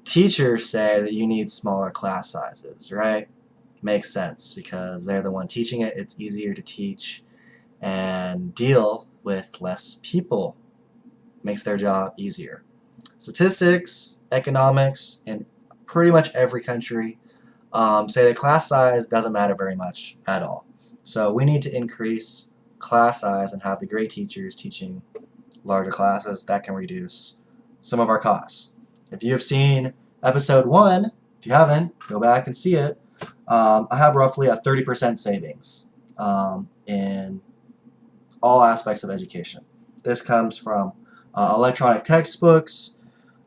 teachers say that you need smaller class sizes, right? Makes sense because they're the one teaching it. It's easier to teach and deal with less people. Makes their job easier. Statistics, economics, in pretty much every country say that class size doesn't matter very much at all. So we need to increase class size and have the great teachers teaching larger classes. That can reduce some of our costs. If you have seen episode 1, if you haven't, go back and see it. I have roughly a 30% savings in all aspects of education. This comes from electronic textbooks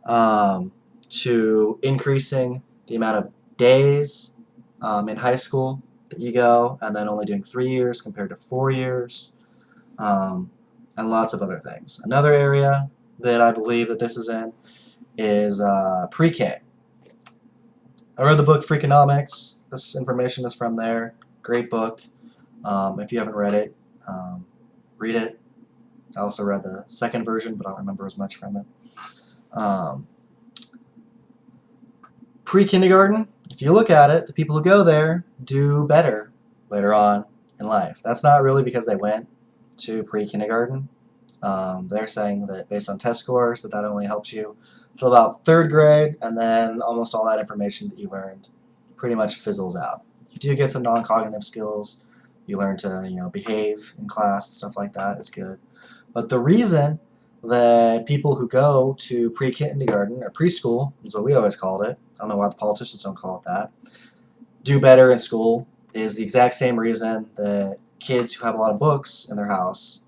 to increasing the amount of days in high school that you go, and then only doing 3 years compared to 4 years, and lots of other things. Another area that I believe that this is in is pre-K. I read the book Freakonomics. This information is from there. Great book. If you haven't read it, read it. I also read the second version, but I don't remember as much from it. Pre-kindergarten, if you look at it, the people who go there do better later on in life. That's not really because they went to pre-kindergarten. They're saying that based on test scores that only helps you till about 3rd grade, and then almost all that information that you learned pretty much fizzles out. You do get some non-cognitive skills. You learn to behave in class and stuff like that. It's good. But the reason that people who go to pre-kindergarten or preschool is what we always called it. I don't know why the politicians don't call it that. Do better in school is the exact same reason that kids who have a lot of books in their house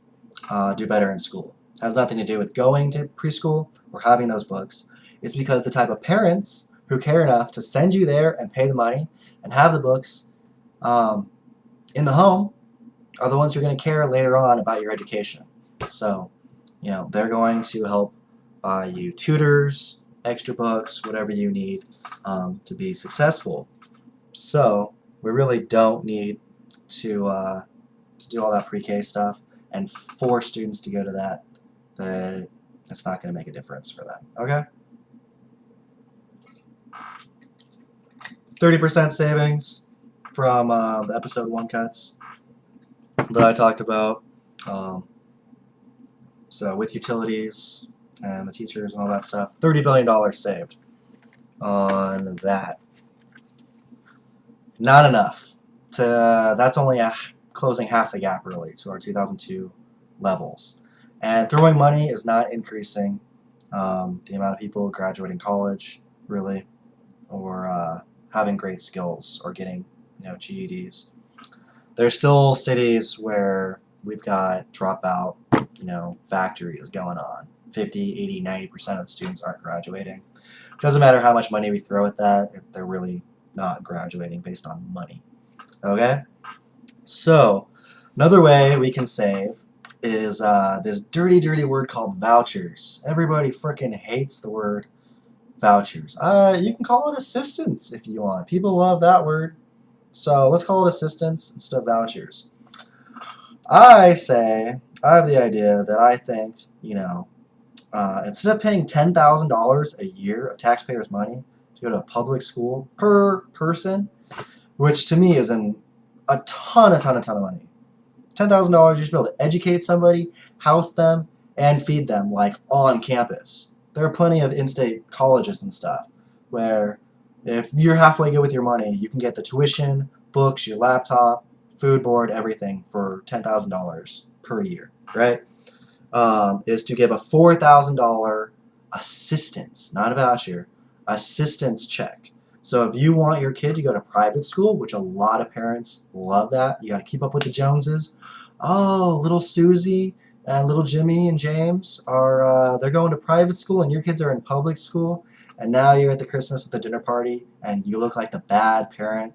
do better in school. It has nothing to do with going to preschool or having those books. It's because the type of parents who care enough to send you there and pay the money and have the books in the home are the ones who are going to care later on about your education. So, they're going to help buy you tutors, extra books, whatever you need to be successful. So, we really don't need to do all that pre-K stuff and force students to go to that. It's not going to make a difference for them. Okay? 30% savings from the episode 1 cuts that I talked about. So with utilities and the teachers and all that stuff, $30 billion saved on that. Not enough. That's only closing half the gap, really, to our 2002 levels. And throwing money is not increasing the amount of people graduating college, really, or having great skills or getting GEDs. There's still cities where we've got dropout factories going on. 50, 80, 90% of the students aren't graduating. Doesn't matter how much money we throw at that, they're really not graduating based on money. Okay? So, another way we can save is this dirty, dirty word called vouchers. Everybody frickin' hates the word vouchers. You can call it assistance if you want. People love that word. So, let's call it assistance instead of vouchers. I have the idea that I think, instead of paying $10,000 a year of taxpayers' money to go to a public school per person, which to me is a ton of money. $10,000, you should be able to educate somebody, house them, and feed them, like, on campus. There are plenty of in-state colleges and stuff where if you're halfway good with your money, you can get the tuition, books, your laptop, food, board, everything for $10,000 per year, right? Is to give a $4,000 assistance, not a voucher, assistance check. So if you want your kid to go to private school, which a lot of parents love that, you got to keep up with the Joneses. Oh, little Susie and little Jimmy and James they're going to private school and your kids are in public school, and now you're at the Christmas at the dinner party and you look like the bad parent.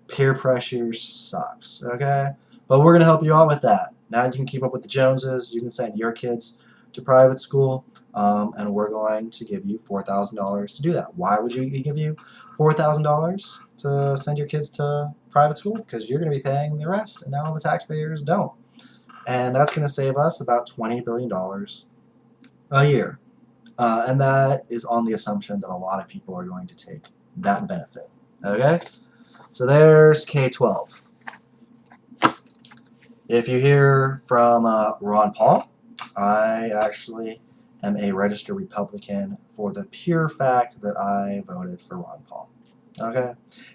Peer pressure sucks, okay? But we're going to help you out with that. Now you can keep up with the Joneses. You can send your kids to private school, and we're going to give you $4,000 to do that. Why would we give you $4,000 to send your kids to private school? Because you're going to be paying the rest, and now the taxpayers don't. And that's going to save us about $20 billion a year. And that is on the assumption that a lot of people are going to take that benefit, okay? So there's K-12. If you hear from Ron Paul, I actually am a registered Republican for the pure fact that I voted for Ron Paul. Okay?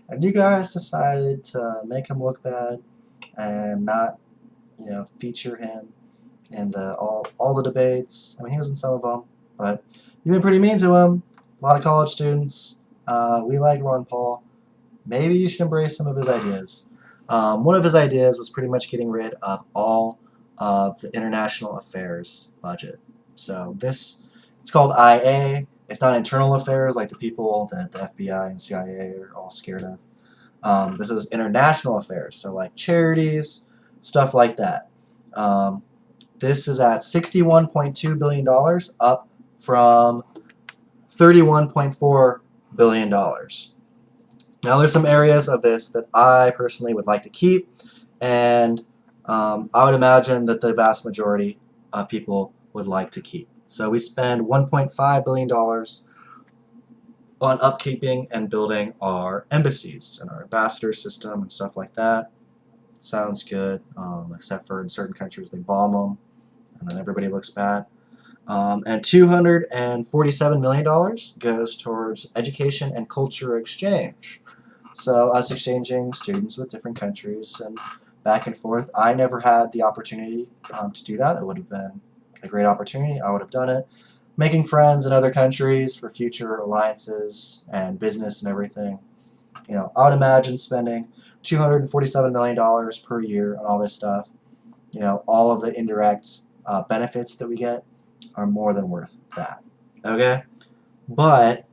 And you guys decided to make him look bad and not, feature him in all the debates. I mean, he was in some of them, but you've been pretty mean to him. A lot of college students. We like Ron Paul. Maybe you should embrace some of his ideas. One of his ideas was pretty much getting rid of all of the international affairs budget. So it's called IA. It's not internal affairs like the people that the FBI and CIA are all scared of. This is international affairs, so like charities, stuff like that. This is at $61.2 billion, up from $31.4 billion. Now there's some areas of this that I personally would like to keep, and I would imagine that the vast majority of people would like to keep. So we spend $1.5 billion on upkeeping and building our embassies and our ambassador system and stuff like that. Sounds good, except for in certain countries they bomb them and then everybody looks bad. And $247 million goes towards education and culture exchange. So us exchanging students with different countries and back and forth. I never had the opportunity to do that. It would have been a great opportunity. I would have done it. Making friends in other countries for future alliances and business and everything. You know, I would imagine spending $247 million per year on all this stuff. You know, all of the indirect benefits that we get are more than worth that. Okay? But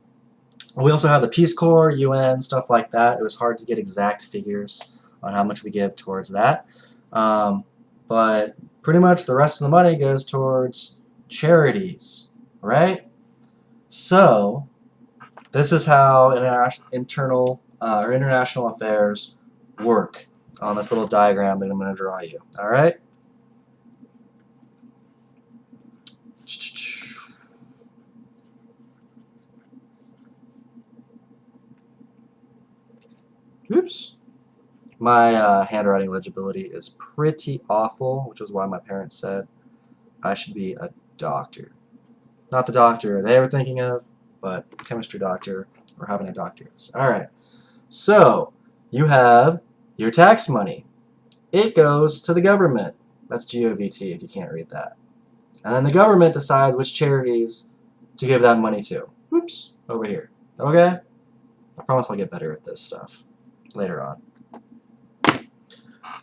we also have the Peace Corps, UN, stuff like that. It was hard to get exact figures on how much we give towards that. But pretty much the rest of the money goes towards charities, right? So this is how international affairs work on this little diagram that I'm going to draw you. All right? Oops. My handwriting legibility is pretty awful, which is why my parents said I should be a doctor. Not the doctor they were thinking of, but chemistry doctor or having a doctorate. Alright, so you have your tax money. It goes to the government. That's GOVT if you can't read that. And then the government decides which charities to give that money to. Oops, over here. Okay? I promise I'll get better at this stuff later on.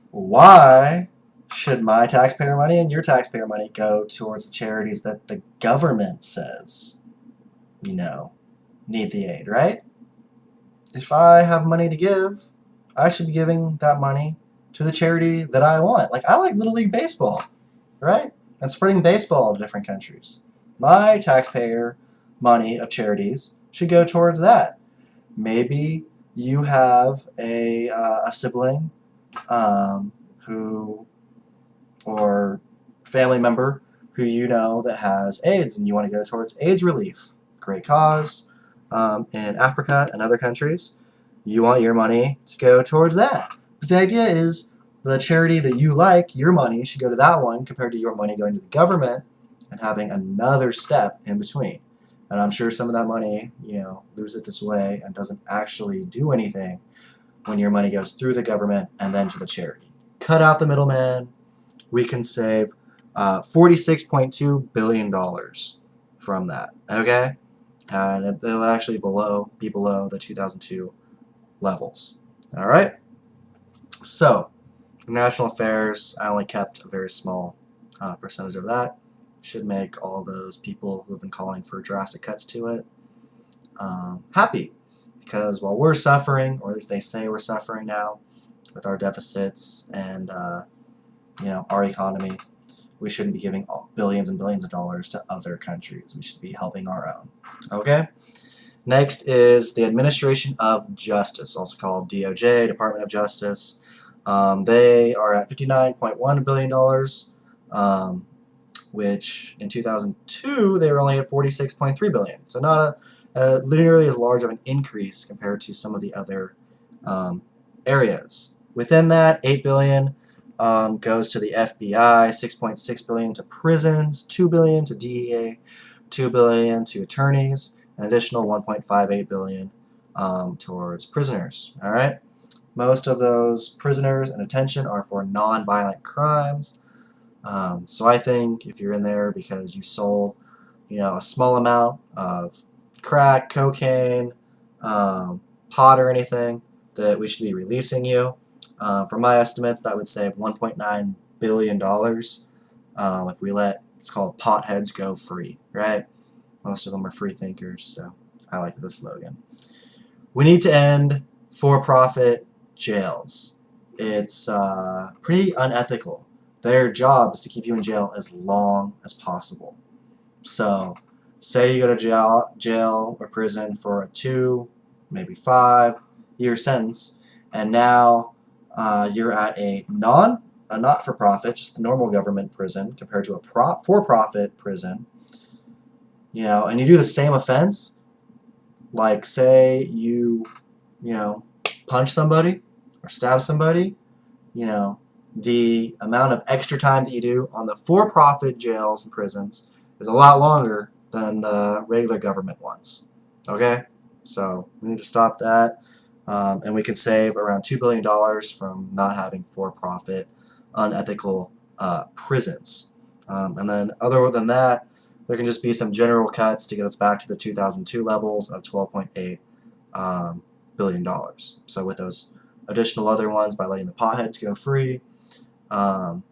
Why should my taxpayer money and your taxpayer money go towards the charities that the government says, you know, need the aid, right? If I have money to give, I should be giving that money to the charity that I want. Like, I like Little League Baseball, right? And spreading baseball to different countries. My taxpayer money of charities should go towards that. Maybe you have a sibling or family member who you know that has AIDS and you want to go towards AIDS relief. Great cause. In Africa and other countries, you want your money to go towards that. But the idea is the charity that you like, your money should go to that one compared to your money going to the government and having another step in between. And I'm sure some of that money, you know, loses its way and doesn't actually do anything when your money goes through the government and then to the charity. Cut out the middleman. We can save $46.2 billion from that. Okay? And it'll actually be below the 2002 levels. All right? So, national affairs, I only kept a very small percentage of that. Should make all those people who have been calling for drastic cuts to it happy. Because while we're suffering, or at least they say we're suffering now, with our deficits and you know, our economy, we shouldn't be giving billions and billions of dollars to other countries. We should be helping our own. Okay? Next is the Administration of Justice, also called DOJ, Department of Justice. They are at $59.1 billion, which in 2002 they were only at $46.3 billion. So not literally as large of an increase compared to some of the other areas. Within that, $8 billion goes to the FBI, $6.6 billion to prisons, $2 billion to DEA, $2 billion to attorneys, an additional $1.58 billion towards prisoners. All right. Most of those prisoners in detention are for non-violent crimes. So I think if you're in there because you sold, you know, a small amount of crack, cocaine, pot, or anything, that we should be releasing you. For my estimates, that would save $1.9 billion if we let, it's called potheads go free, right? Most of them are free thinkers, so I like the slogan. We need to end for-profit jails. It's pretty unethical their job is to keep you in jail as long as possible. So, say you go to jail or prison for a 2, maybe 5-year sentence, and now you're at a not-for-profit, just the normal government prison compared to a for-profit prison, and you do the same offense, like say you punch somebody or stab somebody, the amount of extra time that you do on the for-profit jails and prisons is a lot longer than the regular government ones. Okay? So we need to stop that. And we can save around $2 billion from not having for-profit, unethical prisons. And then other than that, there can just be some general cuts to get us back to the 2002 levels of $12.8 billion. So with those additional other ones, by letting the potheads go free. And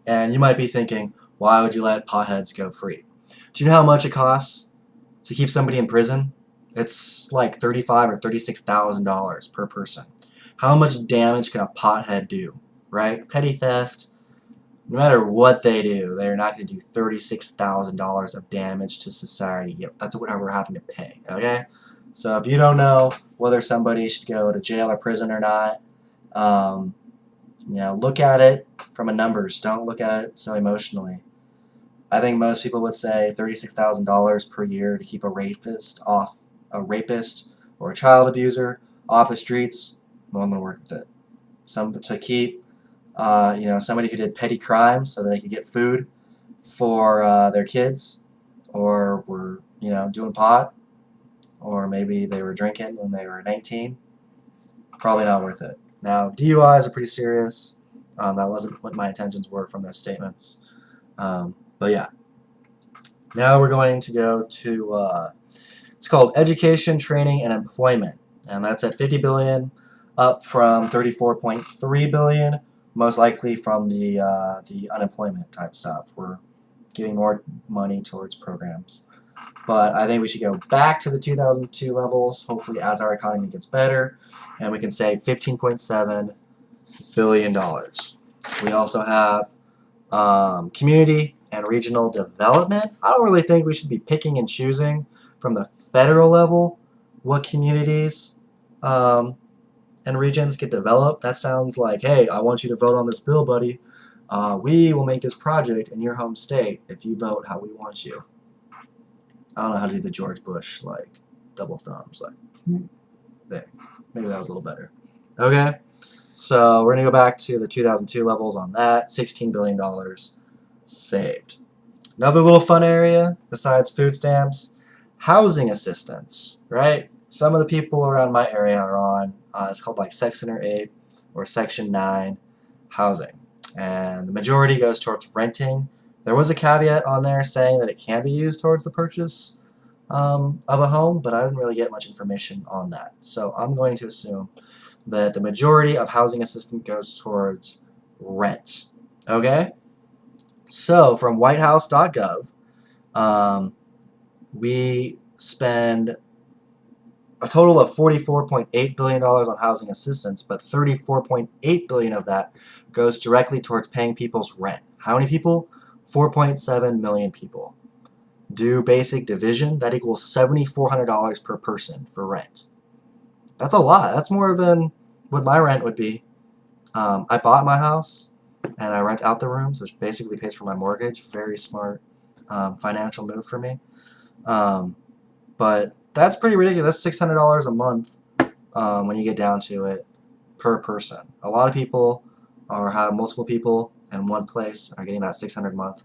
you might be thinking, why would you let potheads go free? Do you know how much it costs to keep somebody in prison? It's like $35,000 or $36,000 per person. How much damage can a pothead do, right? Petty theft, no matter what they do, they're not going to do $36,000 of damage to society. Yep, that's what we're having to pay, okay? So if you don't know whether somebody should go to jail or prison or not, look at it from a numbers. Don't look at it so emotionally. I think most people would say $36,000 per year to keep a rapist or a child abuser off the streets. More than worth it. To keep somebody who did petty crimes so that they could get food for their kids, or were doing pot, or maybe they were drinking when they were 19. Probably not worth it. Now, DUIs are pretty serious. That wasn't what my intentions were from those statements. But yeah. Now we're going to go to, it's called Education, Training, and Employment. And that's at $50 billion, up from $34.3 billion, most likely from the unemployment type stuff. We're giving more money towards programs. But I think we should go back to the 2002 levels, hopefully as our economy gets better, and we can save $15.7 billion. We also have community and regional development. I don't really think we should be picking and choosing from the federal level what communities and regions get developed. That sounds like, hey, I want you to vote on this bill, buddy. We will make this project in your home state if you vote how we want you. I don't know how to do the George Bush, double thumbs, there. Maybe that was a little better. Okay, so we're going to go back to the 2002 levels on that. $16 billion saved. Another little fun area, besides food stamps, housing assistance, right? Some of the people around my area are on, it's called Section 8 or Section 9 housing. And the majority goes towards renting. There was a caveat on there saying that it can be used towards the purchase of a home, but I didn't really get much information on that. So I'm going to assume that the majority of housing assistance goes towards rent. Okay? So from whitehouse.gov, we spend a total of $44.8 billion on housing assistance, but $34.8 billion of that goes directly towards paying people's rent. How many people? 4.7 million people. Do basic division, that equals $7,400 per person for rent. That's a lot. That's more than what my rent would be. I bought my house and I rent out the rooms, which basically pays for my mortgage. Very smart financial move for me. But that's pretty ridiculous. That's $600 a month when you get down to it per person. A lot of people or have multiple people in one place are getting that $600 a month.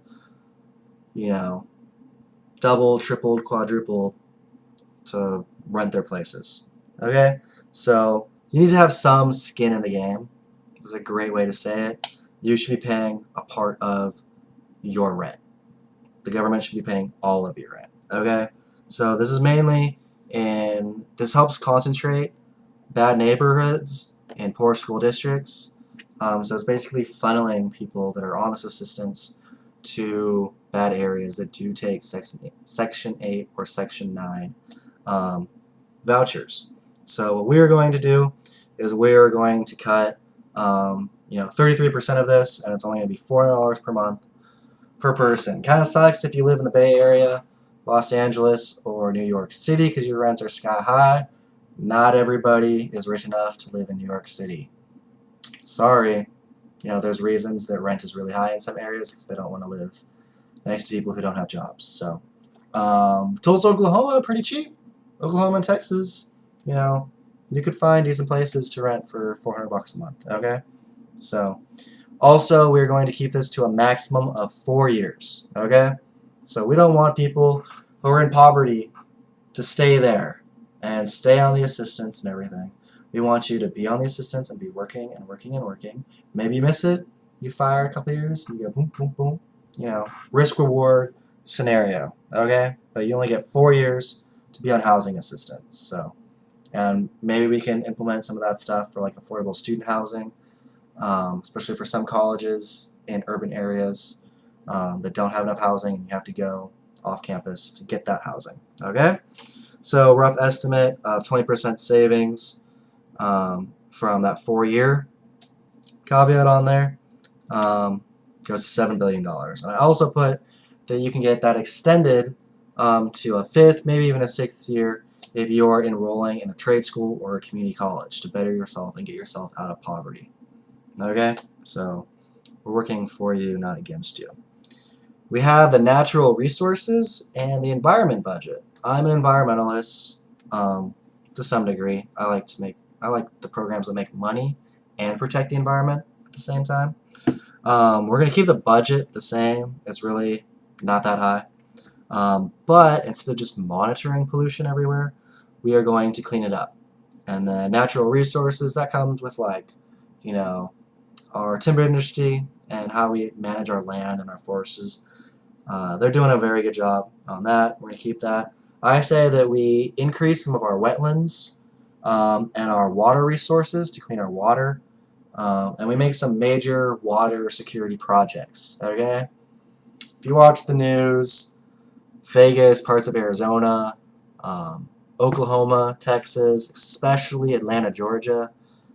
Doubled, tripled, quadrupled to rent their places. Okay? So you need to have some skin in the game. This is a great way to say it. You should be paying a part of your rent. The government should be paying all of your rent. Okay? So this is mainly this helps concentrate bad neighborhoods in poor school districts. So it's basically funneling people that are on this assistance to bad areas that do take Section 8 or Section 9 vouchers. So what we are going to do is we are going to cut 33% of this, and it's only going to be $400 per month per person. Kind of sucks if you live in the Bay Area, Los Angeles, or New York City because your rents are sky high. Not everybody is rich enough to live in New York City. Sorry. There's reasons that rent is really high in some areas because they don't want to live next to people who don't have jobs. So, Tulsa, Oklahoma, pretty cheap. Oklahoma and Texas, you could find decent places to rent for $400 a month. Okay, so also we're going to keep this to a maximum of 4 years. Okay, so we don't want people who are in poverty to stay there and stay on the assistance and everything. We want you to be on the assistance and be working and working and working. Maybe you miss it, you fire a couple years, and you go boom, boom, boom. Risk reward scenario. Okay, but you only get 4 years to be on housing assistance. So, and maybe we can implement some of that stuff for like affordable student housing, especially for some colleges in urban areas that don't have enough housing and you have to go off campus to get that housing. Okay, so rough estimate of 20% savings from that 4-year caveat on there goes to $7 billion. And I also put that you can get that extended to a 5th, maybe even a 6th year if you're enrolling in a trade school or a community college to better yourself and get yourself out of poverty. Okay, so we're working for you, not against you. We have the natural resources and the environment budget. I'm an environmentalist to some degree. I like the programs that make money and protect the environment at the same time. We're going to keep the budget the same. It's really not that high. But instead of just monitoring pollution everywhere, we are going to clean it up. And the natural resources, that comes with our timber industry and how we manage our land and our forests. They're doing a very good job on that. We're going to keep that. I say that we increase some of our wetlands and our water resources to clean our water. And we make some major water security projects. Okay? If you watch the news, Vegas, parts of Arizona, Oklahoma, Texas, especially Atlanta, Georgia,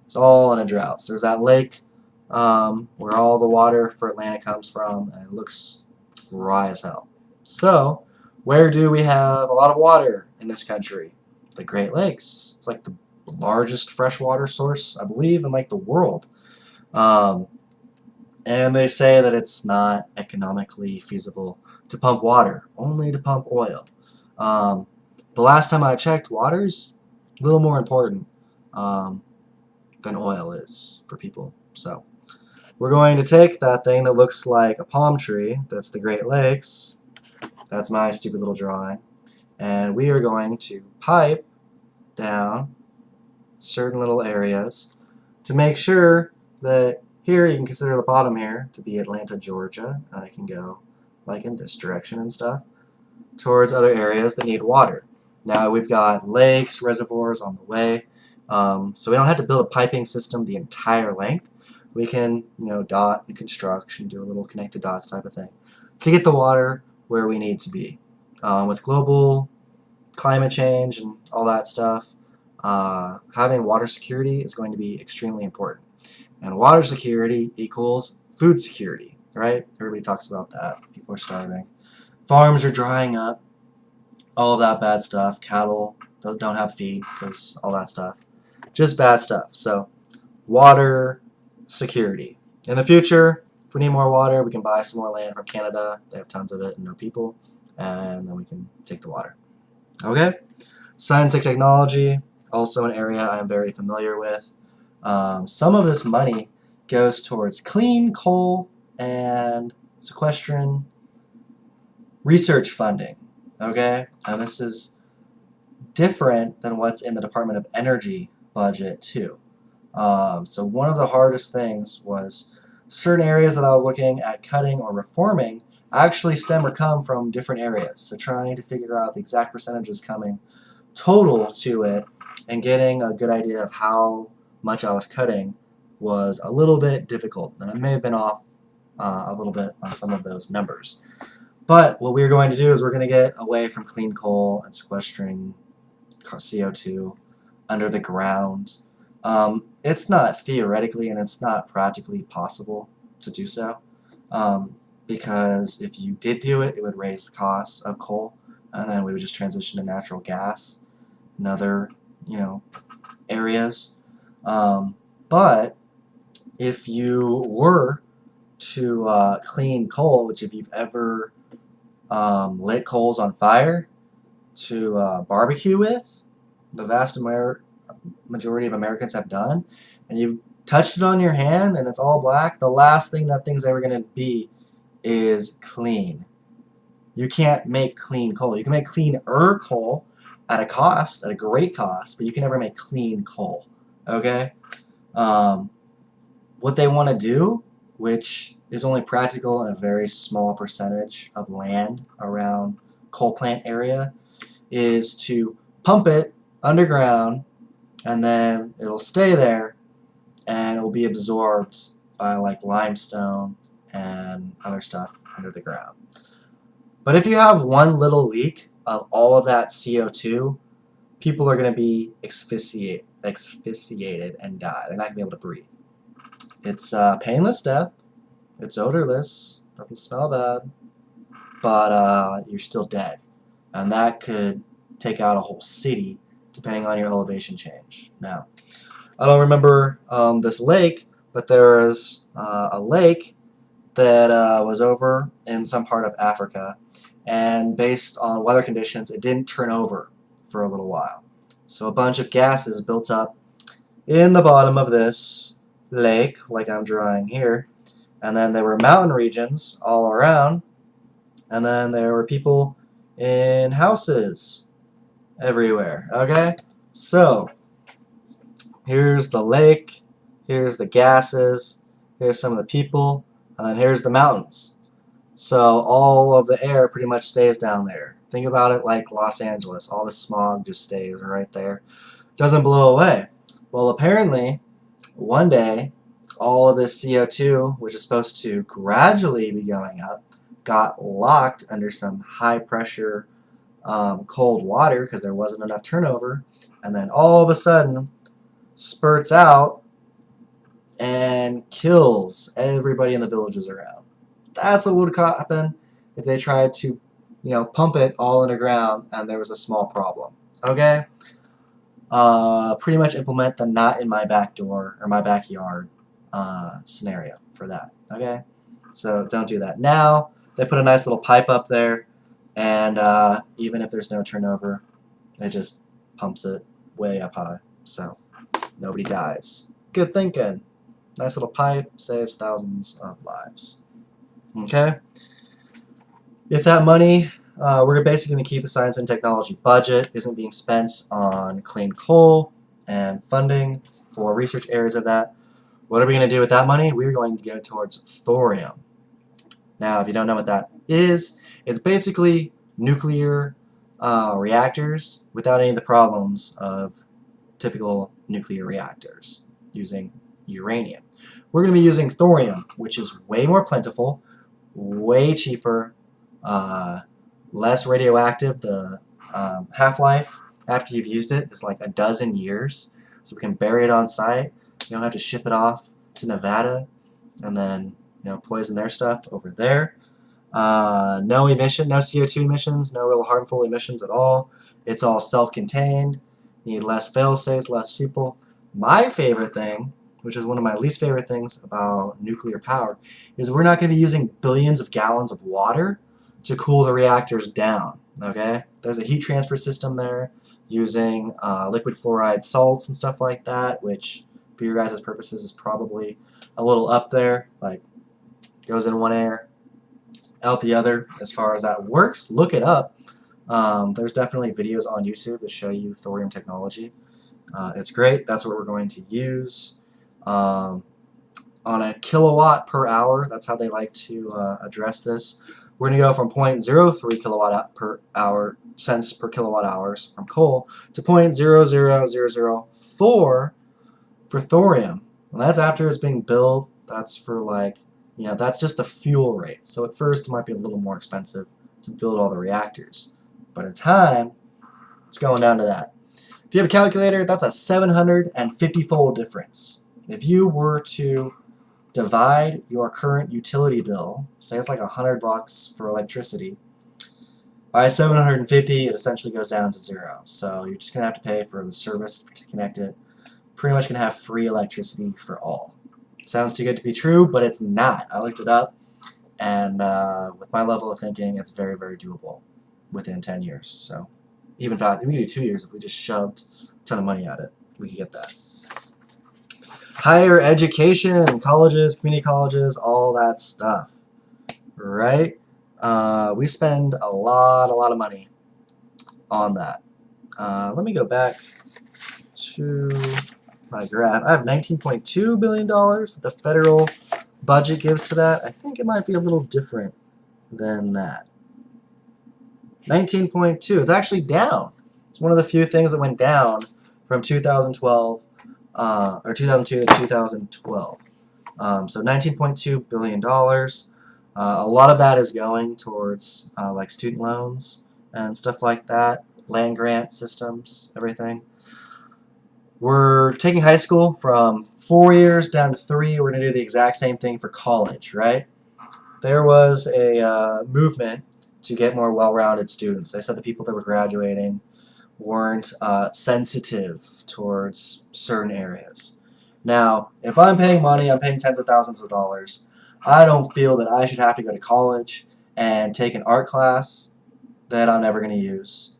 it's all in a drought. So there's that lake where all the water for Atlanta comes from, and it looks dry as hell. So where do we have a lot of water in this country? The Great Lakes. It's like the largest freshwater source, I believe, in like the world. And they say that it's not economically feasible to pump water, only to pump oil. But last time I checked, water's a little more important than oil is for people. So we're going to take that thing that looks like a palm tree, that's the Great Lakes, that's my stupid little drawing, and we are going to pipe down certain little areas to make sure that here you can consider the bottom here to be Atlanta, Georgia, and I can go like in this direction and stuff towards other areas that need water. Now we've got lakes, reservoirs on the way, so we don't have to build a piping system the entire length. We can, dot and construct and do a little connect the dots type of thing to get the water where we need to be. With global climate change and all that stuff, having water security is going to be extremely important. And water security equals food security, right? Everybody talks about that. People are starving. Farms are drying up. All of that bad stuff. Cattle don't have feed because all that stuff. Just bad stuff. So water security. In the future, if we need more water, we can buy some more land from Canada. They have tons of it and no people. And then we can take the water. Okay? Science and technology, also an area I'm very familiar with. Some of this money goes towards clean coal and sequestration research funding. Okay? And this is different than what's in the Department of Energy budget too. So one of the hardest things was certain areas that I was looking at cutting or reforming actually stem or come from different areas. So trying to figure out the exact percentages coming total to it and getting a good idea of how much I was cutting was a little bit difficult. And I may have been off a little bit on some of those numbers. But what we're going to do is we're going to get away from clean coal and sequestering CO2 under the ground. It's not theoretically and it's not practically possible to do so, because if you did do it, it would raise the cost of coal, and then we would just transition to natural gas and other, areas. But if you were to clean coal, which if you've ever lit coals on fire to barbecue with, the vast majority of Americans have done, and you touched it on your hand and it's all black, the last thing that thing's ever going to be is clean. You can't make clean coal. You can make cleaner coal at a great cost, but you can never make clean coal. Okay? What they want to do, which is only practical in a very small percentage of land around coal plant area, is to pump it underground, and then it'll stay there and it will be absorbed by like limestone and other stuff under the ground. But if you have one little leak of all of that CO2, people are going to be asphyxiated and die. They're not going to be able to breathe. It's painless death. It's odorless. Doesn't smell bad. But you're still dead. And that could take out a whole city depending on your elevation change. Now, I don't remember this lake, but there was a lake that was over in some part of Africa, and based on weather conditions, it didn't turn over for a little while. So a bunch of gases built up in the bottom of this lake, like I'm drawing here, and then there were mountain regions all around, and then there were people in houses everywhere. Okay, so here's the lake, here's the gases, here's some of the people, and then here's the mountains. So all of the air pretty much stays down there. Think about it like Los Angeles. All the smog just stays right there. Doesn't blow away. Well, apparently, one day, all of this CO2, which is supposed to gradually be going up, got locked under some high pressure cold water because there wasn't enough turnover, and then all of a sudden spurts out and kills everybody in the villages around. That's what would happen if they tried to, pump it all underground and there was a small problem. Okay? Pretty much implement the not in my back door or my backyard scenario for that. Okay? So don't do that. Now, they put a nice little pipe up there, and even if there's no turnover, it just pumps it way up high. So nobody dies. Good thinking. Nice little pipe saves thousands of lives. Okay? If that money, we're basically going to keep the science and technology budget, isn't being spent on clean coal and funding for research areas of that, what are we going to do with that money? We're going to go towards thorium. Now, if you don't know what that is, it's basically nuclear reactors without any of the problems of typical nuclear reactors using uranium. We're going to be using thorium, which is way more plentiful, way cheaper, less radioactive. The half-life after you've used it is like a dozen years, so we can bury it on site. You don't have to ship it off to Nevada and then poison their stuff over there. No emission, no CO2 emissions, no real harmful emissions at all. It's all self-contained. You need less fail-safes, less people. My favorite thing, which is one of my least favorite things about nuclear power, is we're not going to be using billions of gallons of water to cool the reactors down. Okay? There's a heat transfer system there using liquid fluoride salts and stuff like that, which for your guys' purposes is probably a little up there, like goes in one ear, out the other. As far as that works, look it up. There's definitely videos on YouTube that show you thorium technology. It's great. That's what we're going to use. On a kilowatt per hour, that's how they like to address this. We're going to go from 0.03 kilowatt per hour cents per kilowatt hours from coal to 0.00004 for thorium. And that's after it's being built. That's for that's just the fuel rate. So at first it might be a little more expensive to build all the reactors. But in time, it's going down to that. If If you have a calculator, that's a 750-fold difference. If you were to divide your current utility bill, say it's like $100 for electricity, by 750, it essentially goes down to zero. So you're just going to have to pay for the service to connect it. Pretty much going to have free electricity for all. Sounds too good to be true, but it's not. I looked it up, and with my level of thinking, it's very, very doable within 10 years. So even if we could do 2 years if we just shoved a ton of money at it, we could get that. Higher education, colleges, community colleges, all that stuff, right? We spend a lot of money on that. Let me go back to my graph. I have $19.2 billion that the federal budget gives to that. I think it might be a little different than that. 19.2. It's actually down. It's one of the few things that went down from 2012 or 2002 to 2012. So $19.2 billion. A lot of that is going towards like student loans and stuff like that, land grant systems, everything. We're taking high school from 4 years down to 3. We're going to do the exact same thing for college, right? There was a movement to get more well-rounded students. They said the people that were graduating weren't sensitive towards certain areas. Now, if I'm paying money, I'm paying tens of thousands of dollars. I don't feel that I should have to go to college and take an art class that I'm never going to use.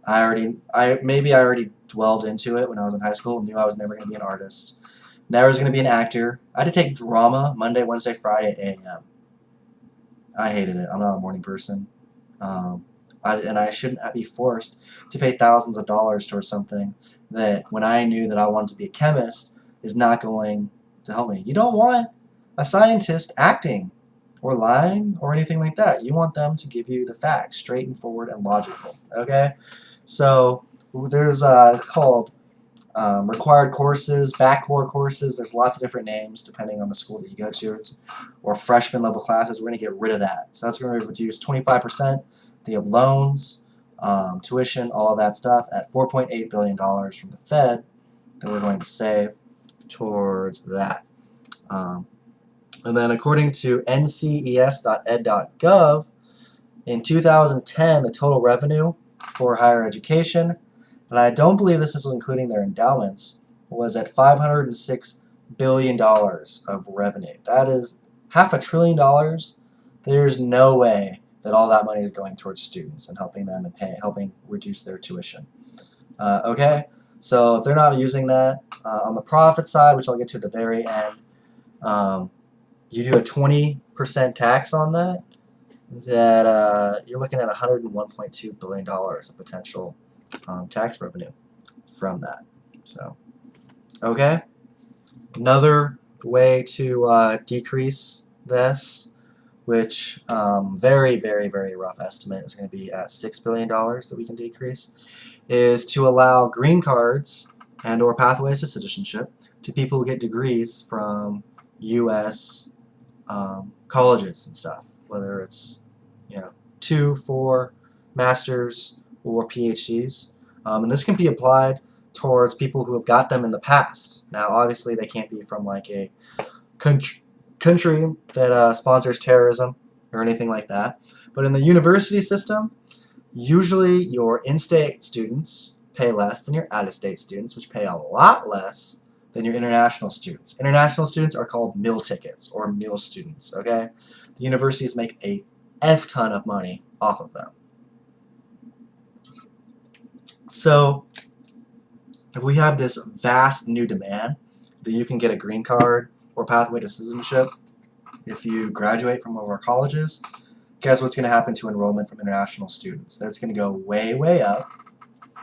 Maybe I already dwelled into it when I was in high school, knew I was never going to be an artist. Never was going to be an actor. I had to take drama Monday, Wednesday, Friday at 8 a.m. I hated it. I'm not a morning person. And I shouldn't be forced to pay thousands of dollars towards something that, when I knew that I wanted to be a chemist, is not going to help me. You don't want a scientist acting or lying or anything like that. You want them to give you the facts, straight and forward and logical. Okay? So there's called required courses, backcore courses. There's lots of different names depending on the school that you go to. Or freshman level classes. We're going to get rid of that. So that's going to reduce 25%. They have loans, tuition, all of that stuff at $4.8 billion from the Fed that we're going to save towards that. And then according to nces.ed.gov, in 2010, the total revenue for higher education, and I don't believe this is including their endowments, was at $506 billion of revenue. That is $500 billion. There's no way that all that money is going towards students and helping them and helping reduce their tuition. Okay, so if they're not using that, on the profit side, which I'll get to at the very end, you do a 20% tax on that, you're looking at $101.2 billion of potential tax revenue from that. So, okay, another way to decrease this, which very, very, very rough estimate is going to be at $6 billion that we can decrease, is to allow green cards and or pathways to citizenship to people who get degrees from U.S. Colleges and stuff, whether it's 2, 4 masters or PhDs. And this can be applied towards people who have got them in the past. Now, obviously, they can't be from like a country that sponsors terrorism or anything like that. But in the university system, usually your in-state students pay less than your out-of-state students, which pay a lot less than your international students. International students are called meal tickets or meal students, okay? The universities make a F-ton of money off of them. So if we have this vast new demand that you can get a green card or pathway to citizenship if you graduate from one of our colleges, guess what's going to happen to enrollment from international students? That's going to go way, way up.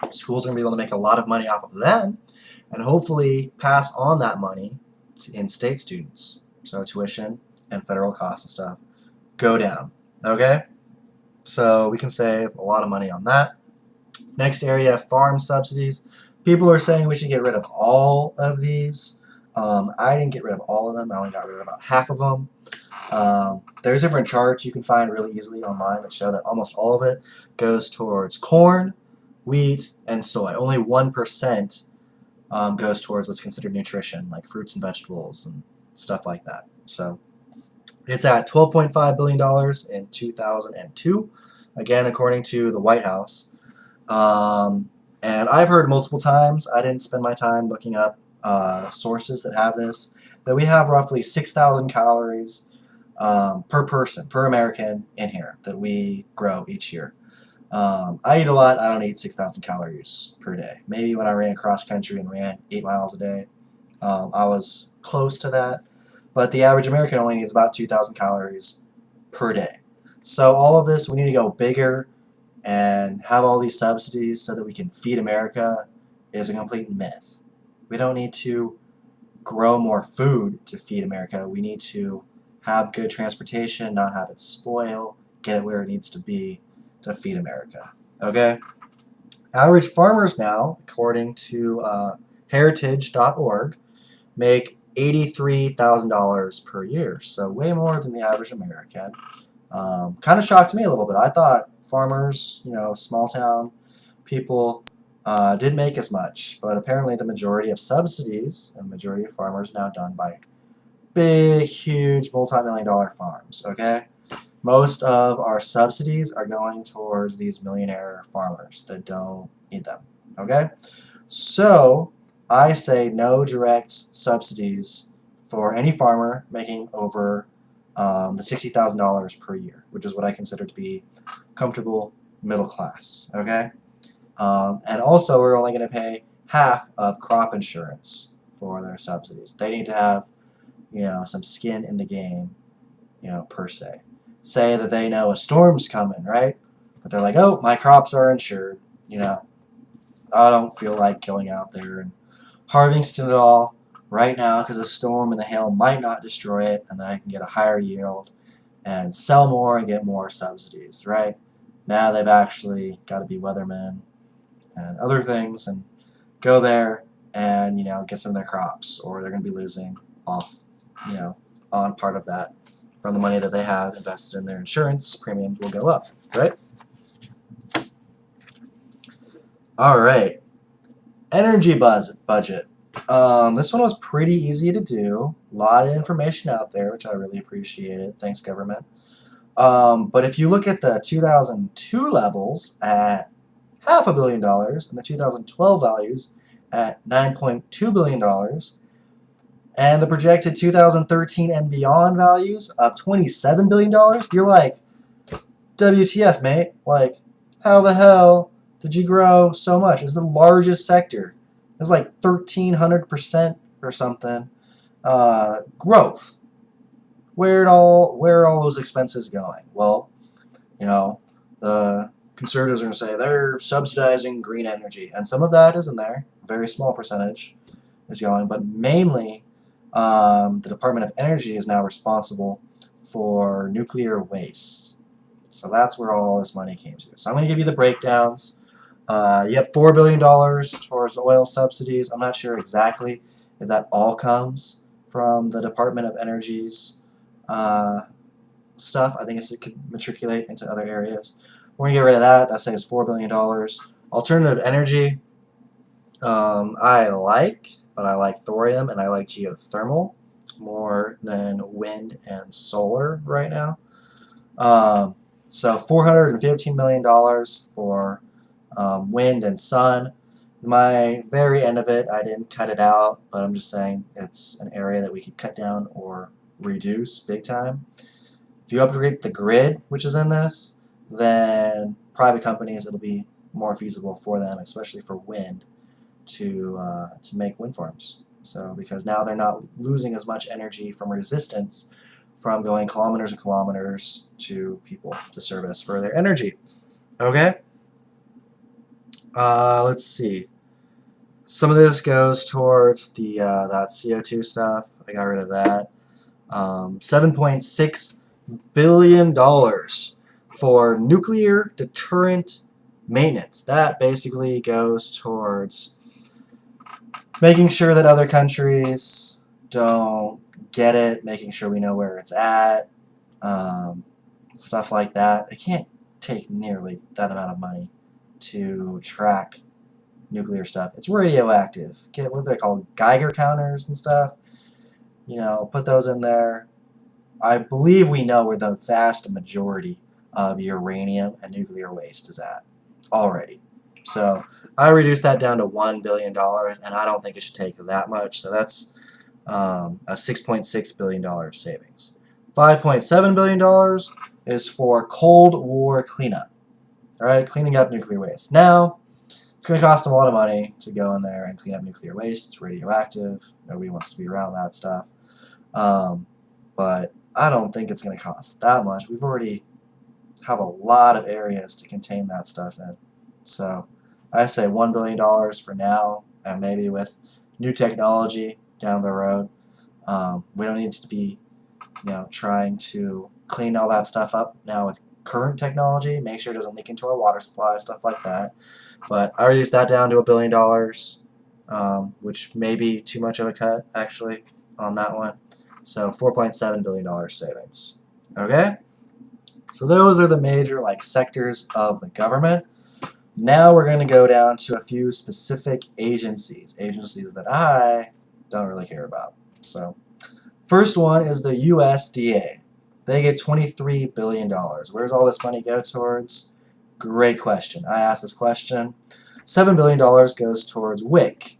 Schools are going to be able to make a lot of money off of them and hopefully pass on that money to in-state students. So tuition and federal costs and stuff go down. Okay? So we can save a lot of money on that. Next area, farm subsidies. People are saying we should get rid of all of these. I didn't get rid of all of them. I only got rid of about half of them. There's different charts you can find really easily online that show that almost all of it goes towards corn, wheat, and soy. Only 1% goes towards what's considered nutrition, like fruits and vegetables and stuff like that. So it's at $12.5 billion in 2002, again, according to the White House. And I've heard multiple times, I didn't spend my time looking up sources that have this, that we have roughly 6,000 calories per person, per American in here that we grow each year. I eat a lot. I don't eat 6,000 calories per day. Maybe when I ran cross country and ran 8 miles a day, I was close to that. But the average American only needs about 2,000 calories per day. So all of this, we need to go bigger and have all these subsidies so that we can feed America is a complete myth. We don't need to grow more food to feed America. We need to have good transportation, not have it spoil, get it where it needs to be to feed America. Okay? Average farmers now, according to heritage.org, make $83,000 per year, so way more than the average American. Kind of shocked me a little bit. I thought farmers, small town people, didn't make as much, but apparently the majority of subsidies and the majority of farmers are now done by big, huge, multi-million-dollar farms, okay? Most of our subsidies are going towards these millionaire farmers that don't need them, okay? So I say no direct subsidies for any farmer making over the $60,000 per year, which is what I consider to be comfortable middle class, okay? And also, we're only going to pay half of crop insurance for their subsidies. They need to have, some skin in the game, per se. Say that they know a storm's coming, right? But they're like, oh, my crops are insured, I don't feel like going out there and harvesting it all right now because the storm and the hail might not destroy it, and then I can get a higher yield and sell more and get more subsidies, right? Now they've actually got to be weathermen and other things and go there and, get some of their crops, or they're going to be losing off, on part of that from the money that they have invested in their insurance. Premiums will go up, right? All right. Energy budget. This one was pretty easy to do. A lot of information out there, which I really appreciated. Thanks, government. But if you look at the 2002 levels at $500 million and the 2012 values at $9.2 billion, and the projected 2013 and beyond values of $27 billion, you're like, WTF, mate? Like, how the hell did you grow so much? It's the largest sector. It's like 1,300% or something growth. Where are all those expenses going? Well, the conservatives are going to say they're subsidizing green energy, and some of that is in there. A very small percentage is going, but mainly the Department of Energy is now responsible for nuclear waste. So that's where all this money came to. So I'm going to give you the breakdowns. You have $4 billion towards oil subsidies. I'm not sure exactly if that all comes from the Department of Energy's stuff. I think it could matriculate into other areas. We're going to get rid of that. That saves $4 billion. Alternative energy, I like, but I like thorium and I like geothermal more than wind and solar right now. So $415 million for wind and sun. My very end of it, I didn't cut it out, but I'm just saying it's an area that we could cut down or reduce big time. If you upgrade the grid, which is in this, then private companies, it'll be more feasible for them, especially for wind, to make wind farms. So because now they're not losing as much energy from resistance from going kilometers and kilometers to people to service for their energy. Okay? Let's see. Some of this goes towards the that CO2 stuff. I got rid of that. $7.6 billion for nuclear deterrent maintenance. That basically goes towards making sure that other countries don't get it, making sure we know where it's at, stuff like that. It can't take nearly that amount of money to track nuclear stuff. It's radioactive. Get what they call Geiger counters and stuff. You know, put those in there. I believe we know where the vast majority of uranium and nuclear waste is at already. So I reduced that down to $1 billion, and I don't think it should take that much. So that's a $6.6 billion savings. $5.7 billion is for Cold War cleanup. All right, cleaning up nuclear waste. Now, it's going to cost them a lot of money to go in there and clean up nuclear waste. It's radioactive. Nobody wants to be around that stuff. But I don't think it's going to cost that much. We've already have a lot of areas to contain that stuff in. So I say $1 billion for now, and maybe with new technology down the road. We don't need to be, trying to clean all that stuff up now with current technology. Make sure it doesn't leak into our water supply, stuff like that. But I reduced that down to $1 billion, which may be too much of a cut actually on that one. So $4.7 billion savings. Okay? So those are the major sectors of the government. Now we're going to go down to a few specific agencies that I don't really care about. So first one is the USDA. They get $23 billion. Where's all this money go towards? Great question. I asked this question. $7 billion goes towards WIC.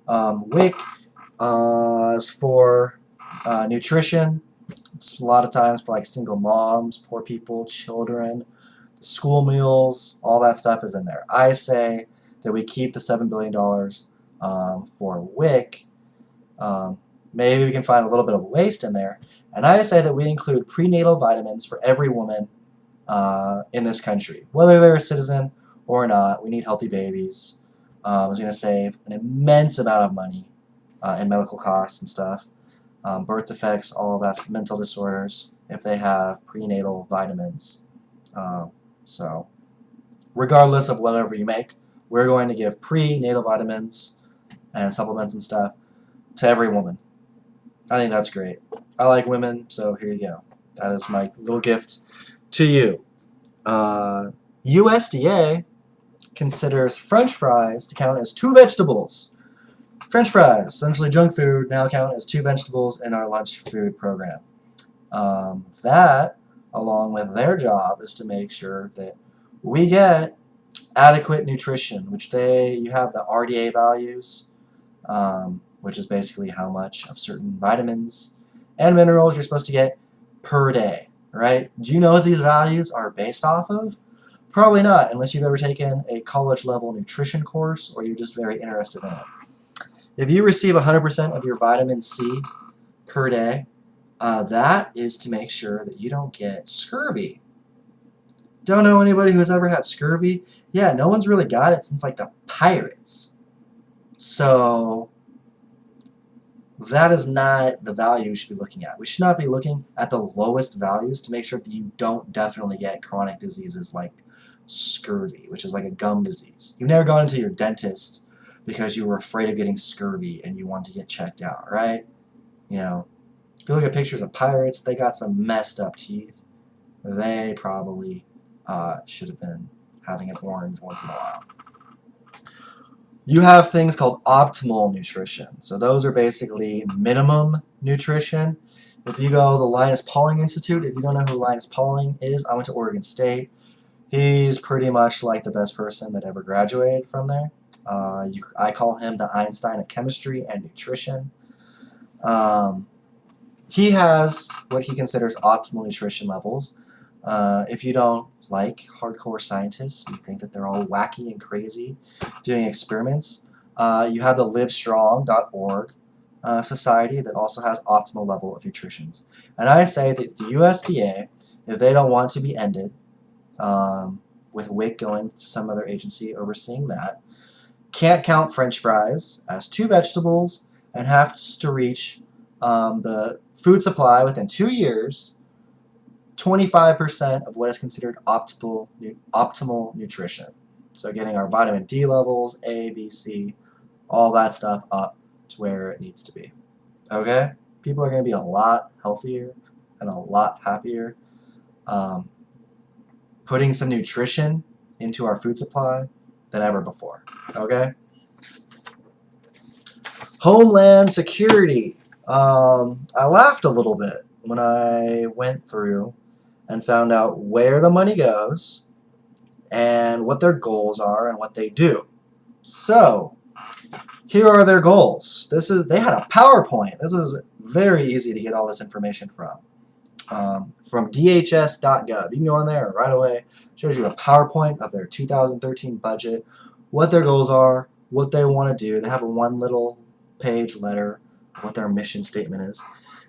WIC is for nutrition. It's a lot of times for single moms, poor people, children, school meals, all that stuff is in there. I say that we keep the $7 billion for WIC. Maybe we can find a little bit of waste in there. And I say that we include prenatal vitamins for every woman in this country. Whether they're a citizen or not, we need healthy babies. It's going to save an immense amount of money in medical costs and stuff. Birth defects, all of that's mental disorders, if they have prenatal vitamins. So regardless of whatever you make, we're going to give prenatal vitamins and supplements and stuff to every woman. I think that's great. I like women, so here you go. That is my little gift to you. USDA considers French fries to count as 2 vegetables. French fries, essentially junk food, now count as 2 vegetables in our lunch food program. That, along with their job, is to make sure that we get adequate nutrition, which you have the RDA values, which is basically how much of certain vitamins and minerals you're supposed to get per day, right? Do you know what these values are based off of? Probably not, unless you've ever taken a college-level nutrition course or you're just very interested in it. If you receive 100% of your vitamin C per day, that is to make sure that you don't get scurvy. Don't know anybody who's ever had scurvy? Yeah, no one's really got it since the pirates. So that is not the value we should be looking at. We should not be looking at the lowest values to make sure that you don't definitely get chronic diseases like scurvy, which is like a gum disease. You've never gone into your dentist because you were afraid of getting scurvy and you want to get checked out, right? If you look at pictures of pirates, they got some messed up teeth. They probably should have been having an orange once in a while. You have things called optimal nutrition. So those are basically minimum nutrition. If you go to the Linus Pauling Institute, if you don't know who Linus Pauling is, I went to Oregon State. He's pretty much the best person that ever graduated from there. I call him the Einstein of chemistry and nutrition. He has what he considers optimal nutrition levels. If you don't like hardcore scientists, you think that they're all wacky and crazy doing experiments, you have the livestrong.org society that also has optimal level of nutrition. And I say that the USDA, if they don't want to be ended, with WIC going to some other agency overseeing that, can't count French fries as 2 vegetables and has to reach the food supply within 2 years 25% of what is considered optimal nutrition. So getting our vitamin D levels, A, B, C, all that stuff up to where it needs to be. Okay? People are going to be a lot healthier and a lot happier. Putting some nutrition into our food supply than ever before. Okay? Homeland Security. I laughed a little bit when I went through and found out where the money goes and what their goals are and what they do. So, here are their goals. They had a PowerPoint. This was very easy to get all this information from DHS.gov. You can go on there right away. It shows you a PowerPoint of their 2013 budget, what their goals are, what they want to do. They have a one little page letter of what their mission statement is.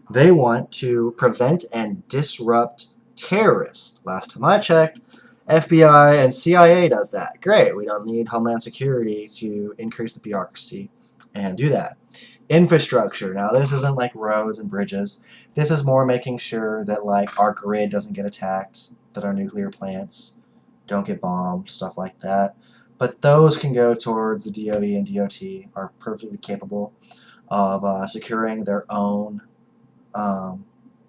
They want to prevent and disrupt terrorists. Last time I checked, FBI and CIA does that. Great. We don't need Homeland Security to increase the bureaucracy and do that. Infrastructure. Now, this isn't like roads and bridges. This is more making sure that like our grid doesn't get attacked, that our nuclear plants don't get bombed, stuff like that. But those can go towards the DOE, and DOT are perfectly capable of securing their own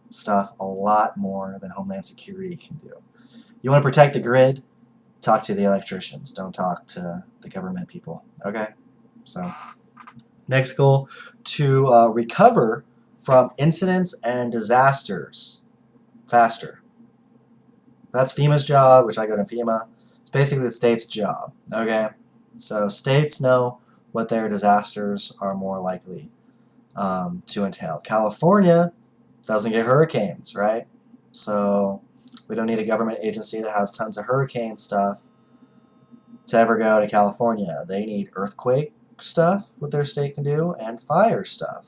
stuff a lot more than Homeland Security can do. You want to protect the grid? Talk to the electricians. Don't talk to the government people. Okay? So, next goal, to recover from incidents and disasters faster. That's FEMA's job, which I go to FEMA. It's basically the state's job. Okay? So, states know what their disasters are more likely to entail. California doesn't get hurricanes, right? So, we don't need a government agency that has tons of hurricane stuff to ever go to California. They need earthquake stuff, what their state can do, and fire stuff.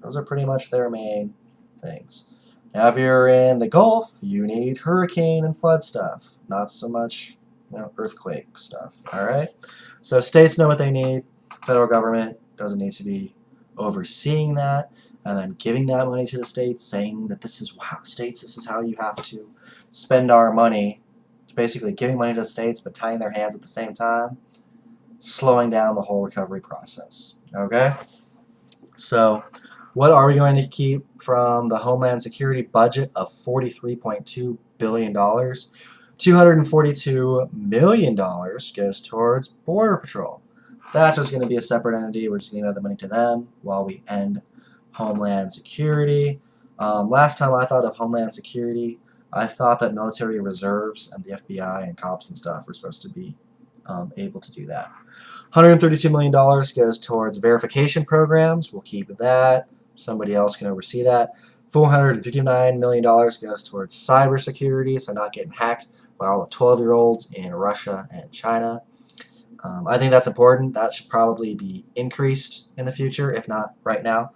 Those are pretty much their main things. Now, if you're in the Gulf, you need hurricane and flood stuff, not so much, earthquake stuff. All right. So states know what they need. Federal government doesn't need to be overseeing that and then giving that money to the states, saying that this is states, this is how you have to spend our money. It's basically giving money to the states but tying their hands at the same time, slowing down the whole recovery process. Okay? So, what are we going to keep from the Homeland Security budget of $43.2 billion? $242 million goes towards Border Patrol. That's just going to be a separate entity. We're just going to give the money to them while we end Homeland Security. Last time I thought of Homeland Security, I thought that military reserves and the FBI and cops and stuff were supposed to be able to do that. $132 million goes towards verification programs. We'll keep that. Somebody else can oversee that. $459 million goes towards cybersecurity, so not getting hacked by all the 12-year-olds in Russia and China. I think that's important. That should probably be increased in the future, if not right now.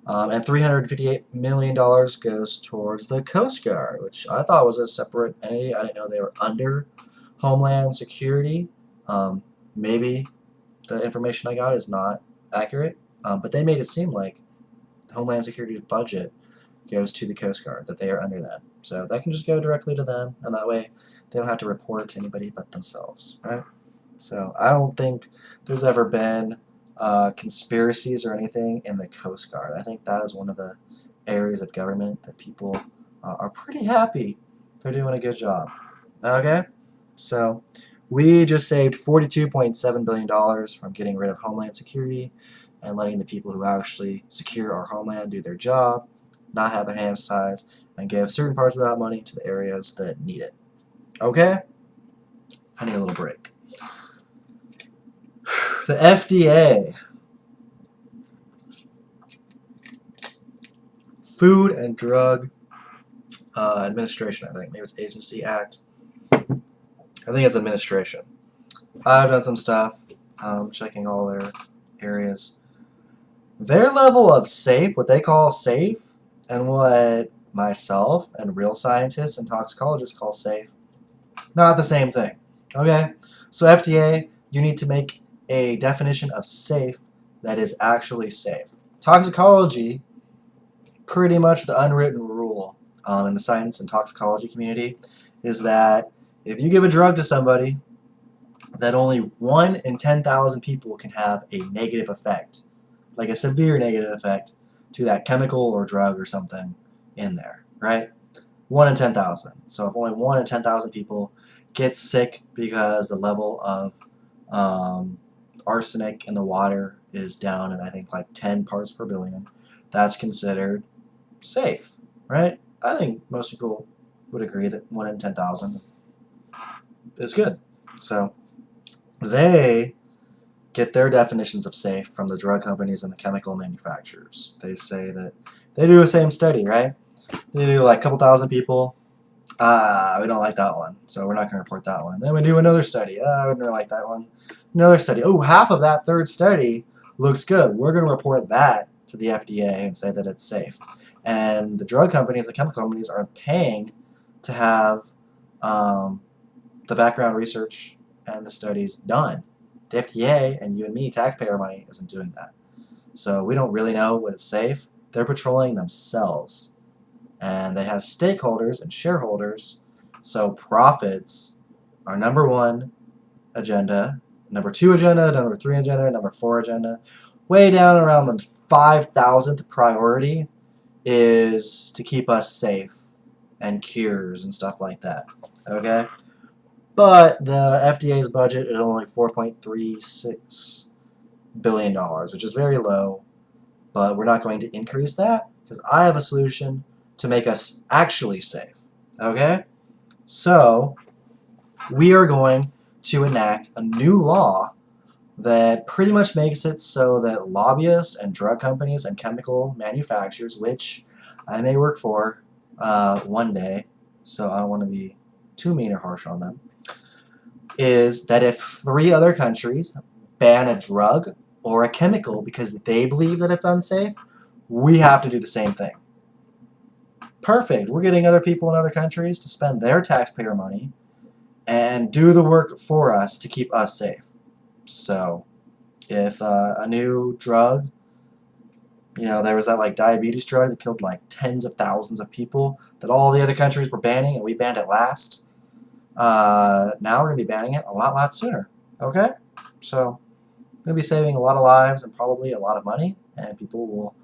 And $358 million goes towards the Coast Guard, which I thought was a separate entity. I didn't know they were under Homeland Security. Maybe the information I got is not accurate, but they made it seem like Homeland Security's budget goes to the Coast Guard, that they are under them. So that can just go directly to them, and that way they don't have to report to anybody but themselves, right? So I don't think there's ever been conspiracies or anything in the Coast Guard. I think that is one of the areas of government that people are pretty happy they're doing a good job. Okay? So we just saved $42.7 billion from getting rid of Homeland Security and letting the people who actually secure our homeland do their job, not have their hands tied, and give certain parts of that money to the areas that need it. Okay? I need a little break. The FDA, Food and Drug Administration, I think. Maybe it's Agency Act. I think it's administration. I've done some stuff, checking all their areas. Their level of safe, what they call safe, and what myself and real scientists and toxicologists call safe, not the same thing. Okay? So FDA, you need to make a definition of safe that is actually safe. Toxicology, pretty much the unwritten rule in the science and toxicology community is that if you give a drug to somebody, that only 1 in 10,000 people can have a negative effect, like a severe negative effect to that chemical or drug or something in there, right? 1 in 10,000. So if only 1 in 10,000 people gets sick because the level of Um, arsenic in the water is down at I think like 10 parts per billion. That's considered safe, right? I think most people would agree that 1 in 10,000 is good. So they get their definitions of safe from the drug companies and the chemical manufacturers. They say that they do the same study, right? They do like a couple thousand people. We don't like that one, so we're not going to report that one. Then we do another study. We don't like that one. Another study. Oh, half of that third study looks good. We're going to report that to the FDA and say that it's safe. And the drug companies, the chemical companies, are paying to have the background research and the studies done. The FDA and you and me, taxpayer money, isn't doing that. So we don't really know what is safe. They're patrolling themselves. And they have stakeholders and shareholders. So profits are number one agenda, number two agenda, number three agenda, number four agenda. Way down around the 5,000th priority is to keep us safe and cures and stuff like that. Okay? But the FDA's budget is only $4.36 billion, which is very low. But we're not going to increase that because I have a solution to make us actually safe. Okay? So, we are going to enact a new law that pretty much makes it so that lobbyists and drug companies and chemical manufacturers, which I may work for one day, so I don't want to be too mean or harsh on them, is that if 3 other countries ban a drug or a chemical because they believe that it's unsafe, we have to do the same thing. Perfect. We're getting other people in other countries to spend their taxpayer money and do the work for us to keep us safe. So, if a new drug, there was that like diabetes drug that killed like tens of thousands of people that all the other countries were banning and we banned it last. Now we're going to be banning it a lot sooner. Okay? So, we're going to be saving a lot of lives and probably a lot of money, and people will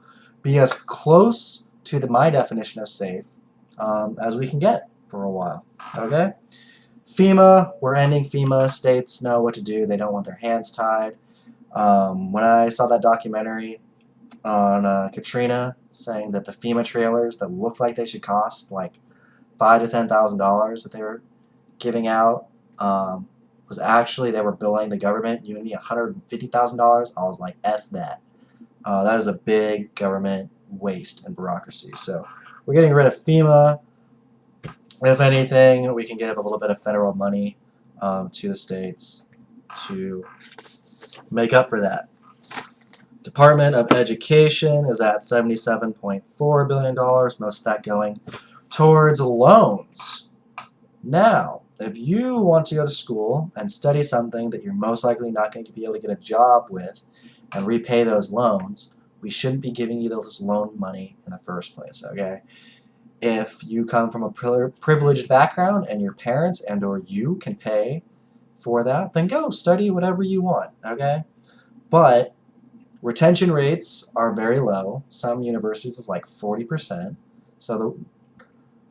be as close to my definition of safe as we can get for a while. Okay? FEMA, we're ending FEMA. States know what to do. They don't want their hands tied. When I saw that documentary on Katrina saying that the FEMA trailers that looked like they should cost like $5,000 to $10,000 that they were giving out was actually they were billing the government, you and me, $150,000. I was like, F that. That is a big government waste and bureaucracy. So we're getting rid of FEMA. If anything, we can give a little bit of federal money to the states to make up for that. Department of Education is at $77.4 billion, most of that going towards loans. Now, if you want to go to school and study something that you're most likely not going to be able to get a job with and repay those loans, we shouldn't be giving you those loan money in the first place, okay? If you come from a privileged background and your parents and or you can pay for that, then go study whatever you want, okay? But retention rates are very low. Some universities is like 40%. So the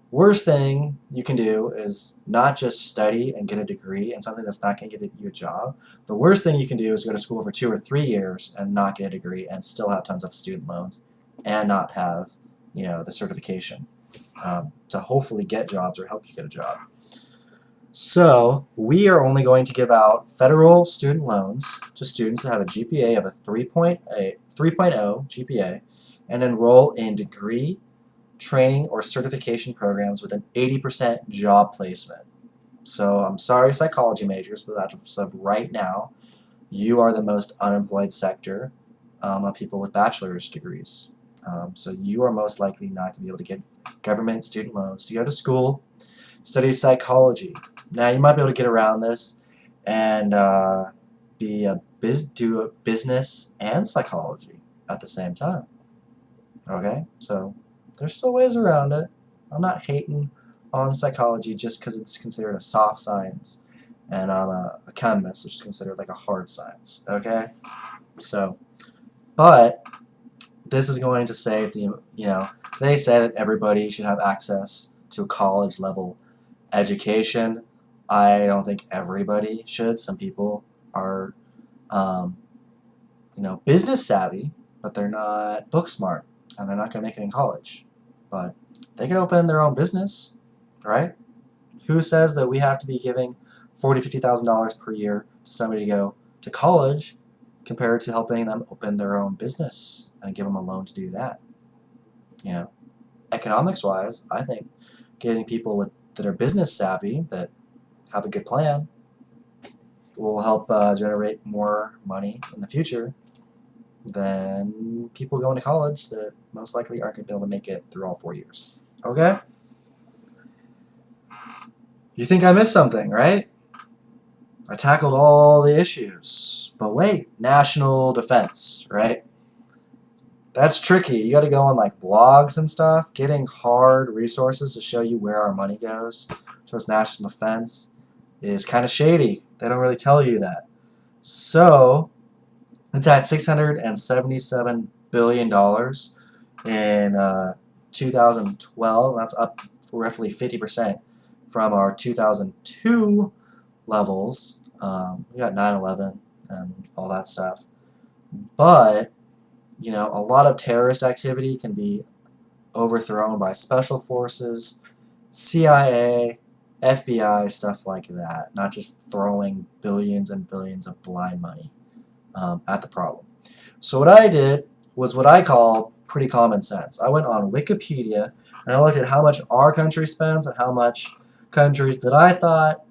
worst thing you can do is not just study and get a degree and something that's not going to get you a job. The worst thing you can do is go to school for 2 or 3 years and not get a degree and still have tons of student loans and not have, the certification to hopefully get jobs or help you get a job. So we are only going to give out federal student loans to students that have a GPA of a 3.0 GPA and enroll in degree, training, or certification programs with an 80% job placement. So I'm sorry, psychology majors, but as of right now, you are the most unemployed sector of people with bachelor's degrees. So you are most likely not going to be able to get government student loans to go to school, study psychology. Now you might be able to get around this and do a business and psychology at the same time. Okay, so there's still ways around it. I'm not hating on psychology just because it's considered a soft science, and I'm a chemist, which is considered like a hard science. Okay, so but this is going to save they say that everybody should have access to a college level education. I don't think everybody should. Some people are, um, business savvy, but they're not book smart, and they're not going to make it in college. But they can open their own business, right? Who says that we have to be giving $40,000-$50,000 per year to somebody to go to college compared to helping them open their own business and give them a loan to do that? Economics-wise, I think getting people that are business savvy, that have a good plan, will help generate more money in the future than people going to college that most likely aren't going to be able to make it through all 4 years. Okay? You think I missed something, right? I tackled all the issues. But wait, national defense, right? That's tricky. You got to go on like blogs and stuff. Getting hard resources to show you where our money goes towards national defense is kind of shady. They don't really tell you that. So it's at $677 billion in 2012. That's up roughly 50% from our 2002 levels. We got 9/11 and all that stuff. But, a lot of terrorist activity can be overthrown by special forces, CIA, FBI, stuff like that. Not just throwing billions and billions of blind money at the problem. So what I did was what I call pretty common sense. I went on Wikipedia and I looked at how much our country spends and how much countries that I thought,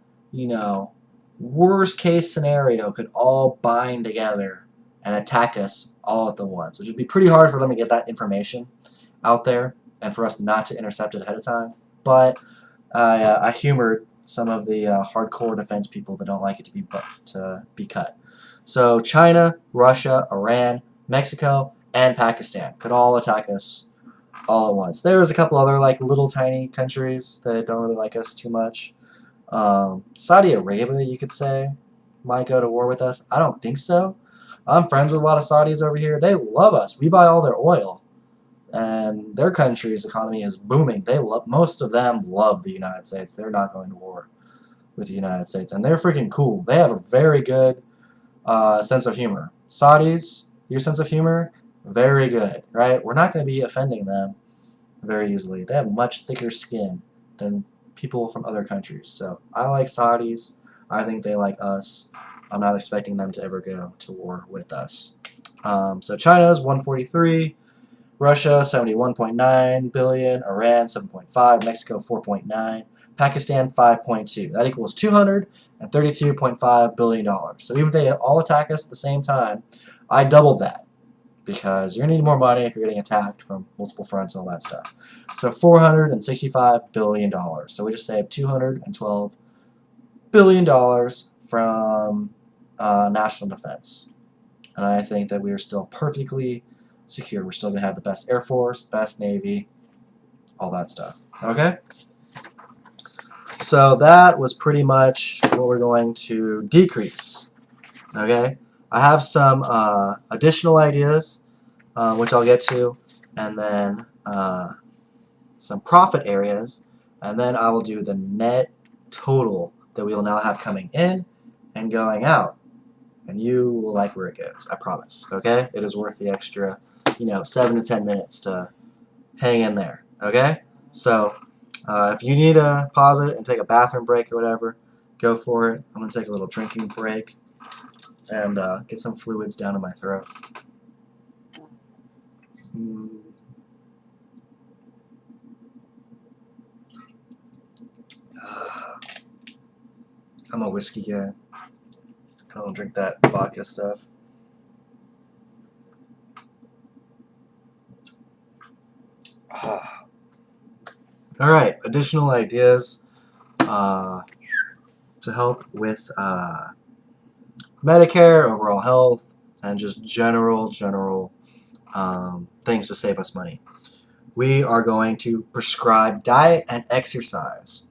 worst case scenario could all bind together and attack us all at the once, which would be pretty hard for them to get that information out there and for us not to intercept it ahead of time. But I humored some of the hardcore defense people that don't like it to be cut. So China, Russia, Iran, Mexico, and Pakistan could all attack us all at once. There's a couple other little tiny countries that don't really like us too much. Saudi Arabia, you could say, might go to war with us. I don't think so. I'm friends with a lot of Saudis over here. They love us. We buy all their oil. And their country's economy is booming. Most of them love the United States. They're not going to war with the United States. And they're freaking cool. They have a very good sense of humor. Saudis, your sense of humor, very good, right? We're not going to be offending them very easily. They have much thicker skin than people from other countries. So I like Saudis. I think they like us. I'm not expecting them to ever go to war with us. So China's 143, Russia 71.9 billion, Iran 7.5, Mexico 4.9, Pakistan 5.2. That equals $232.5 billion. So even if they all attack us at the same time, I doubled that because you're going to need more money if you're getting attacked from multiple fronts and all that stuff. So $465 billion. So we just saved $212 billion from national defense. And I think that we are still perfectly secure. We're still going to have the best Air Force, best Navy, all that stuff. Okay? So that was pretty much what we're going to decrease. Okay? I have some additional ideas, which I'll get to, and then some profit areas, and then I will do the net total that we will now have coming in and going out. And you will like where it goes, I promise. Okay? It is worth the extra, 7 to 10 minutes to hang in there. Okay? So if you need to pause it and take a bathroom break or whatever, go for it. I'm going to take a little drinking break and get some fluids down in my throat. I'm a whiskey guy. I don't drink that vodka stuff. Alright, additional ideas to help with Medicare, overall health, and just general things to save us money. We are going to prescribe diet and exercise.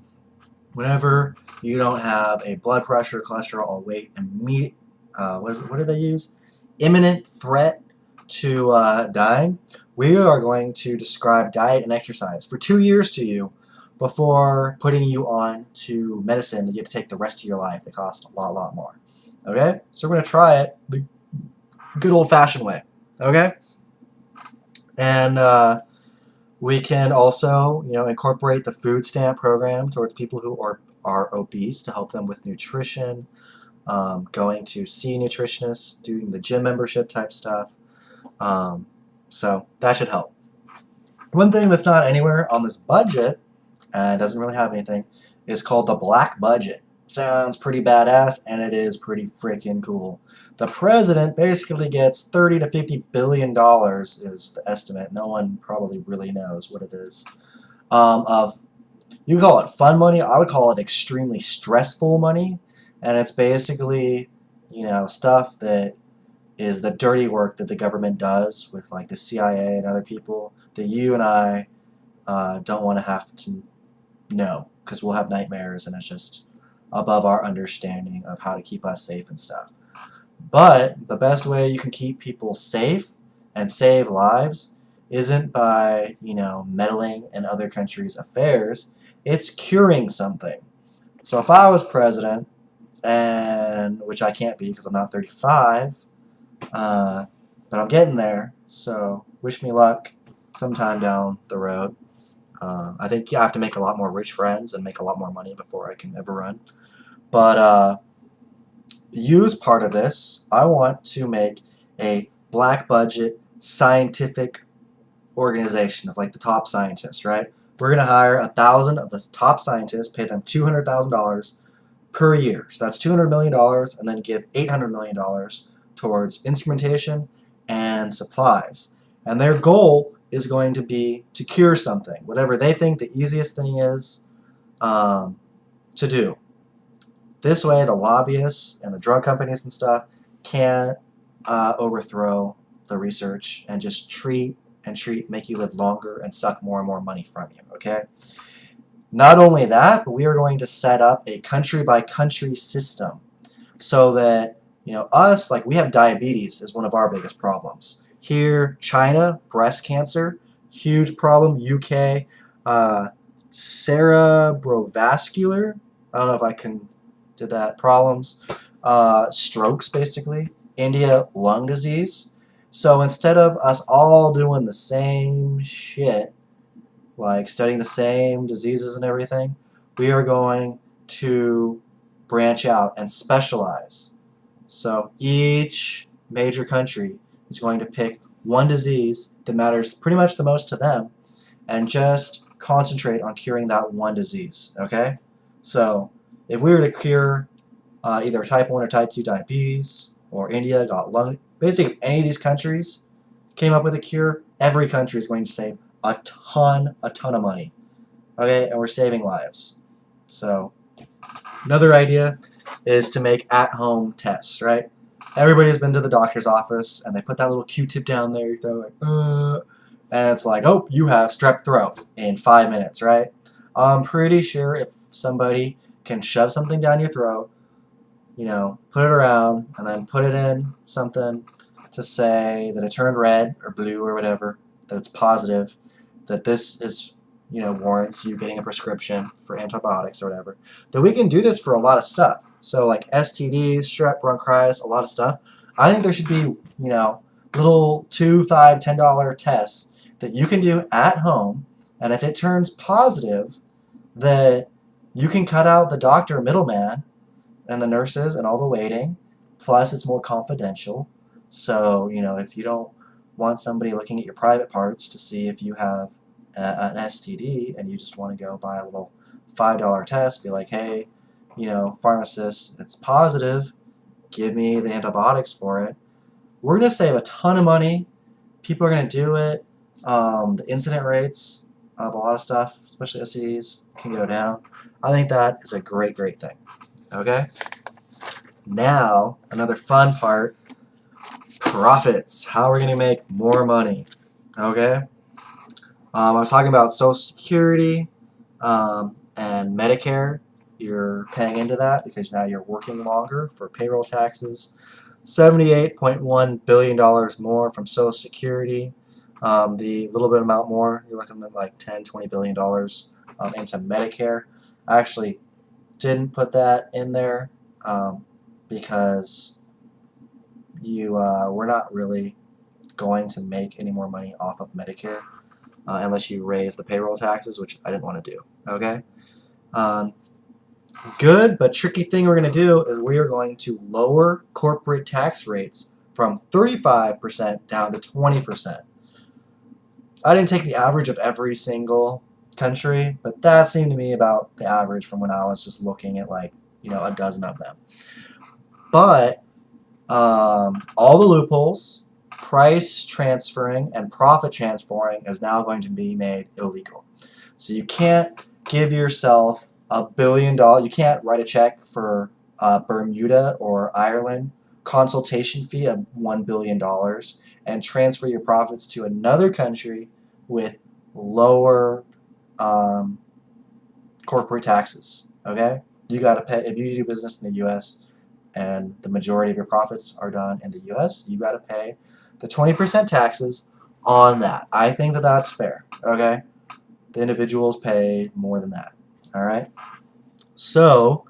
Whenever you don't have a blood pressure, cholesterol, or weight, what do they use? Imminent threat to dying, we are going to describe diet and exercise for 2 years to you before putting you on to medicine that you have to take the rest of your life that costs a lot more. Okay? So we're going to try it the good old-fashioned way. Okay? And we can also, incorporate the food stamp program towards people who are obese to help them with nutrition, going to see nutritionists, doing the gym membership type stuff. So that should help. One thing that's not anywhere on this budget and doesn't really have anything is called the Black Budget. Sounds pretty badass, and it is pretty freaking cool. The president basically gets 30 to 50 billion dollars is the estimate. No one probably really knows what it is. Of You call it fun money. I would call it extremely stressful money, and it's basically stuff that is the dirty work that the government does with like the CIA and other people that you and I don't want to have to know because we'll have nightmares and it's just above our understanding of how to keep us safe and stuff. But the best way you can keep people safe and save lives isn't by, meddling in other countries' affairs. It's curing something. So if I was president, and which I can't be because I'm not 35, but I'm getting there, so wish me luck sometime down the road. I think I have to make a lot more rich friends and make a lot more money before I can ever run. But use part of this. I want to make a black budget scientific organization of like the top scientists, right? We're going to hire 1,000 of the top scientists, pay them $200,000 per year. So that's $200 million, and then give $800 million towards instrumentation and supplies. And their goal is going to be to cure something, whatever they think the easiest thing is to do. This way, the lobbyists and the drug companies and stuff can't overthrow the research and just treat, make you live longer and suck more and more money from you, okay? Not only that, but we are going to set up a country-by-country system so that, us, like we have diabetes is one of our biggest problems. Here, China, breast cancer, huge problem. UK, cerebrovascular, I don't know if I did that, problems. Strokes, basically. India, lung disease. So instead of us all doing the same shit, like studying the same diseases and everything, we are going to branch out and specialize. So each major country is going to pick one disease that matters pretty much the most to them and just concentrate on curing that one disease, okay? So if we were to cure either type 1 or type 2 diabetes, or India got lung, basically if any of these countries came up with a cure, every country is going to save a ton of money, okay? And we're saving lives. So another idea is to make at-home tests, right? Everybody's been to the doctor's office and they put that little Q-tip down there, they're like, and it's like, oh, you have strep throat in 5 minutes, right? I'm pretty sure if somebody can shove something down your throat, put it around, and then put it in something to say that it turned red or blue or whatever, that it's positive, that this is, warrants you getting a prescription for antibiotics or whatever, that we can do this for a lot of stuff. So like STDs, strep, bronchitis, a lot of stuff. I think there should be, little $2, $5, $10 tests that you can do at home, and if it turns positive, that you can cut out the doctor middleman and the nurses and all the waiting, plus it's more confidential. So, if you don't want somebody looking at your private parts to see if you have an STD and you just want to go buy a little $5 test, be like, hey, pharmacist, it's positive, give me the antibiotics for it. We're going to save a ton of money. People are going to do it. The incident rates of a lot of stuff, especially STDs, can go down. I think that is a great thing. Okay? Now, another fun part, profits. How are we going to make more money? Okay? I was talking about Social Security and Medicare. You're paying into that because now you're working longer for payroll taxes. $78.1 billion more from Social Security. The little bit amount more, you're looking at like $10, $20 billion into Medicare. I actually didn't put that in there because we're not really going to make any more money off of Medicare unless you raise the payroll taxes, which I didn't want to do. Okay. Good but tricky thing we're going to do is we are going to lower corporate tax rates from 35% down to 20%. I didn't take the average of every single country, but that seemed to me about the average from when I was just looking at like, a dozen of them. But all the loopholes, price transferring, and profit transferring is now going to be made illegal. So you can't give yourself $1 billion. You can't write a check for Bermuda or Ireland consultation fee of $1 billion and transfer your profits to another country with lower corporate taxes. Okay, you got to pay if you do business in the U.S. and the majority of your profits are done in the U.S. You got to pay the 20% taxes on that. I think that that's fair. Okay, the individuals pay more than that. All right. So,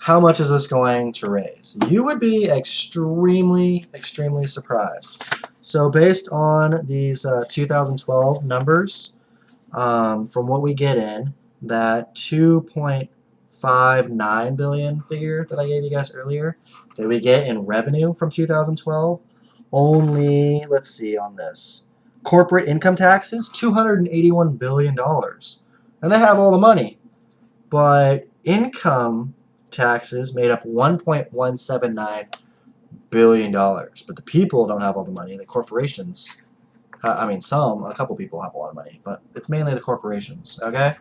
how much is this going to raise? You would be extremely, extremely surprised. So, based on these 2012 numbers, from what we get in, that 2.59 billion figure that I gave you guys earlier, that we get in revenue from 2012, only, let's see on this, corporate income taxes, $281 billion. And they have all the money. But income taxes made up $1.179 billion. But the people don't have all the money. The corporations, a couple people have a lot of money, but it's mainly the corporations, okay?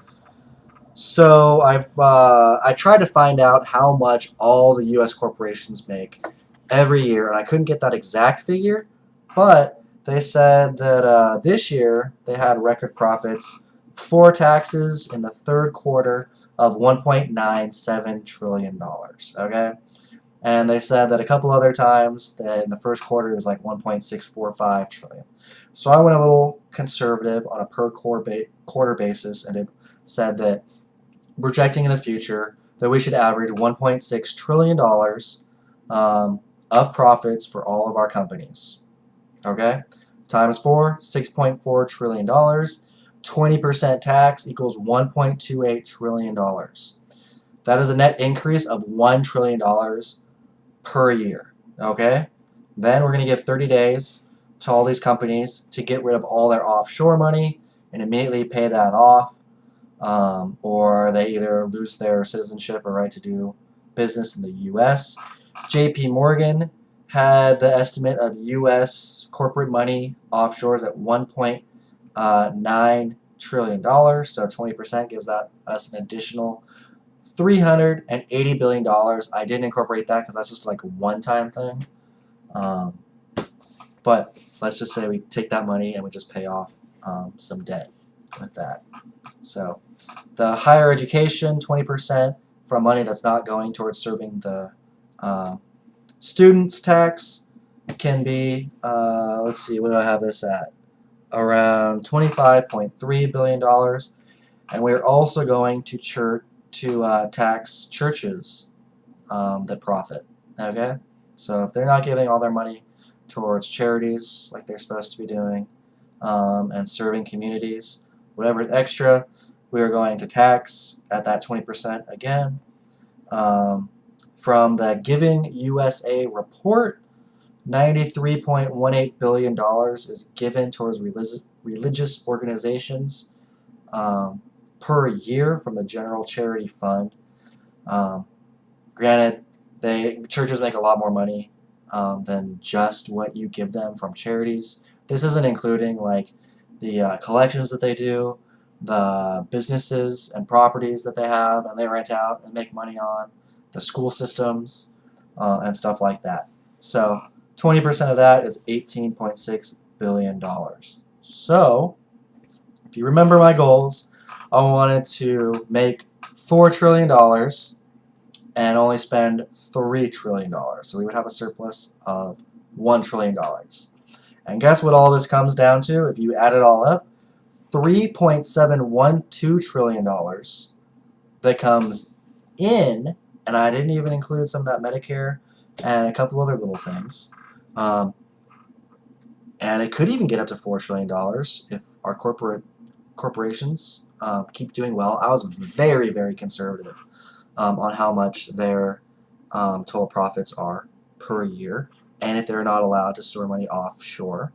So I tried to find out how much all the U.S. corporations make every year, and I couldn't get that exact figure, but they said that this year they had record profits before taxes in the third quarter of $1.97 trillion, okay? And they said that a couple other times that in the first quarter it was like $1.645 trillion. So I went a little conservative on a per quarter basis, and it said that projecting in the future that we should average $1.6 trillion of profits for all of our companies. Okay? Times 4, $6.4 trillion. 20% tax equals $1.28 trillion. That is a net increase of $1 trillion per year. Okay? Then we're going to give 30 days to all these companies to get rid of all their offshore money and immediately pay that off, or they either lose their citizenship or right to do business in the U.S. J.P. Morgan had the estimate of U.S. corporate money offshores at $1.9 trillion, so 20% gives us an additional $380 billion. I didn't incorporate that because that's just like a one-time thing. But let's just say we take that money and we just pay off some debt with that. So the higher education, 20% from money that's not going towards serving the students' tax can be, let's see, what do I have this at? Around $25.3 billion. And we're also going to tax churches that profit. Okay? So if they're not giving all their money towards charities like they're supposed to be doing and serving communities, whatever is extra, we are going to tax at that 20% again. From the Giving USA report, $93.18 billion is given towards religious organizations per year from the General Charity Fund. Granted, churches make a lot more money than just what you give them from charities. This isn't including like the collections that they do, the businesses and properties that they have and they rent out and make money on, the school systems, and stuff like that. So 20% of that is $18.6 billion. So, if you remember my goals, I wanted to make $4 trillion and only spend $3 trillion. So we would have a surplus of $1 trillion. And guess what all this comes down to? If you add it all up, $3.712 trillion that comes in, and I didn't even include some of that Medicare and a couple other little things. And it could even get up to $4 trillion if our corporations keep doing well. I was very, very conservative on how much their total profits are per year, and if they're not allowed to store money offshore,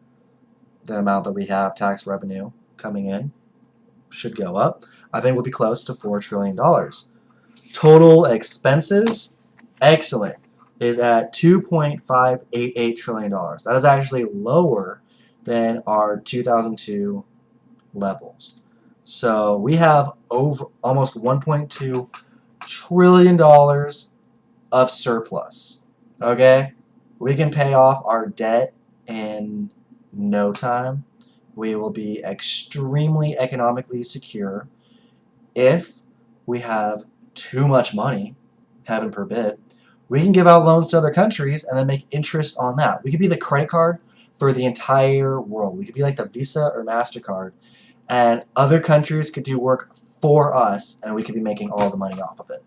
the amount that we have tax revenue coming in should go up. I think we'll be close to $4 trillion. Total expenses, excellent, is at $2.588 trillion. That is actually lower than our 2002 levels. So we have over almost $1.2 trillion of surplus. Okay? We can pay off our debt in no time. We will be extremely economically secure. If we have too much money, heaven forbid, we can give out loans to other countries and then make interest on that. We could be the credit card for the entire world. We could be like the Visa or MasterCard, and other countries could do work for us, and we could be making all the money off of it.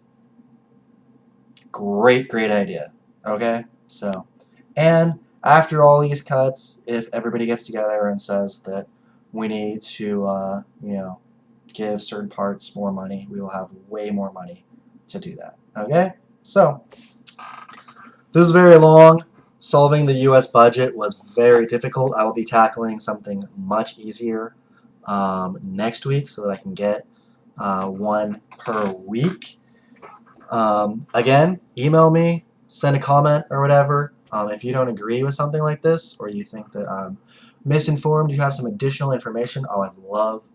Great, great idea. Okay? So, and after all these cuts, if everybody gets together and says that we need to, give certain parts more money, we will have way more money to do that. Okay? So, this is very long. Solving the U.S. budget was very difficult. I will be tackling something much easier next week so that I can get one per week. Again, email me, send a comment or whatever. If you don't agree with something like this, or you think that I'm misinformed, you have some additional information, I would love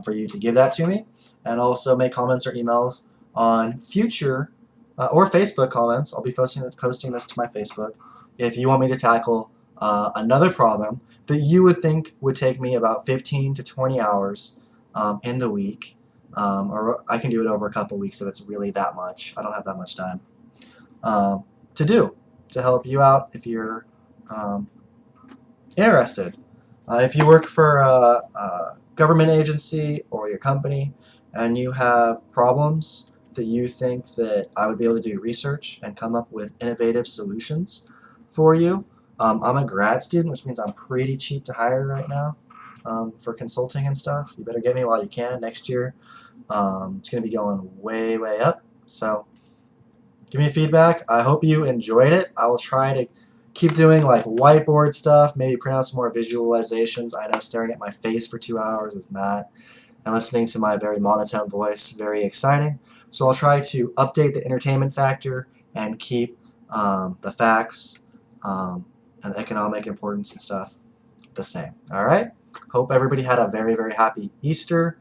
for you to give that to me. And also make comments or emails on future or Facebook comments. I'll be posting this to my Facebook. If you want me to tackle another problem that you would think would take me about 15 to 20 hours in the week, or I can do it over a couple weeks if it's really that much. I don't have that much time to help you out if you're interested. If you work for a government agency or your company and you have problems that you think that I would be able to do research and come up with innovative solutions for you. I'm a grad student, which means I'm pretty cheap to hire right now for consulting and stuff. You better get me while you can. Next year, it's going to be going way, way up. So give me feedback. I hope you enjoyed it. I will try to keep doing like whiteboard stuff, maybe print out some more visualizations. I know staring at my face for 2 hours is not, and listening to my very monotone voice, very exciting. So I'll try to update the entertainment factor and keep the facts and the economic importance and stuff the same. Alright? Hope everybody had a very, very happy Easter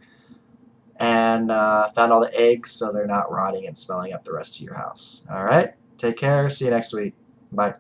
and found all the eggs so they're not rotting and smelling up the rest of your house. Alright? Take care. See you next week. Bye.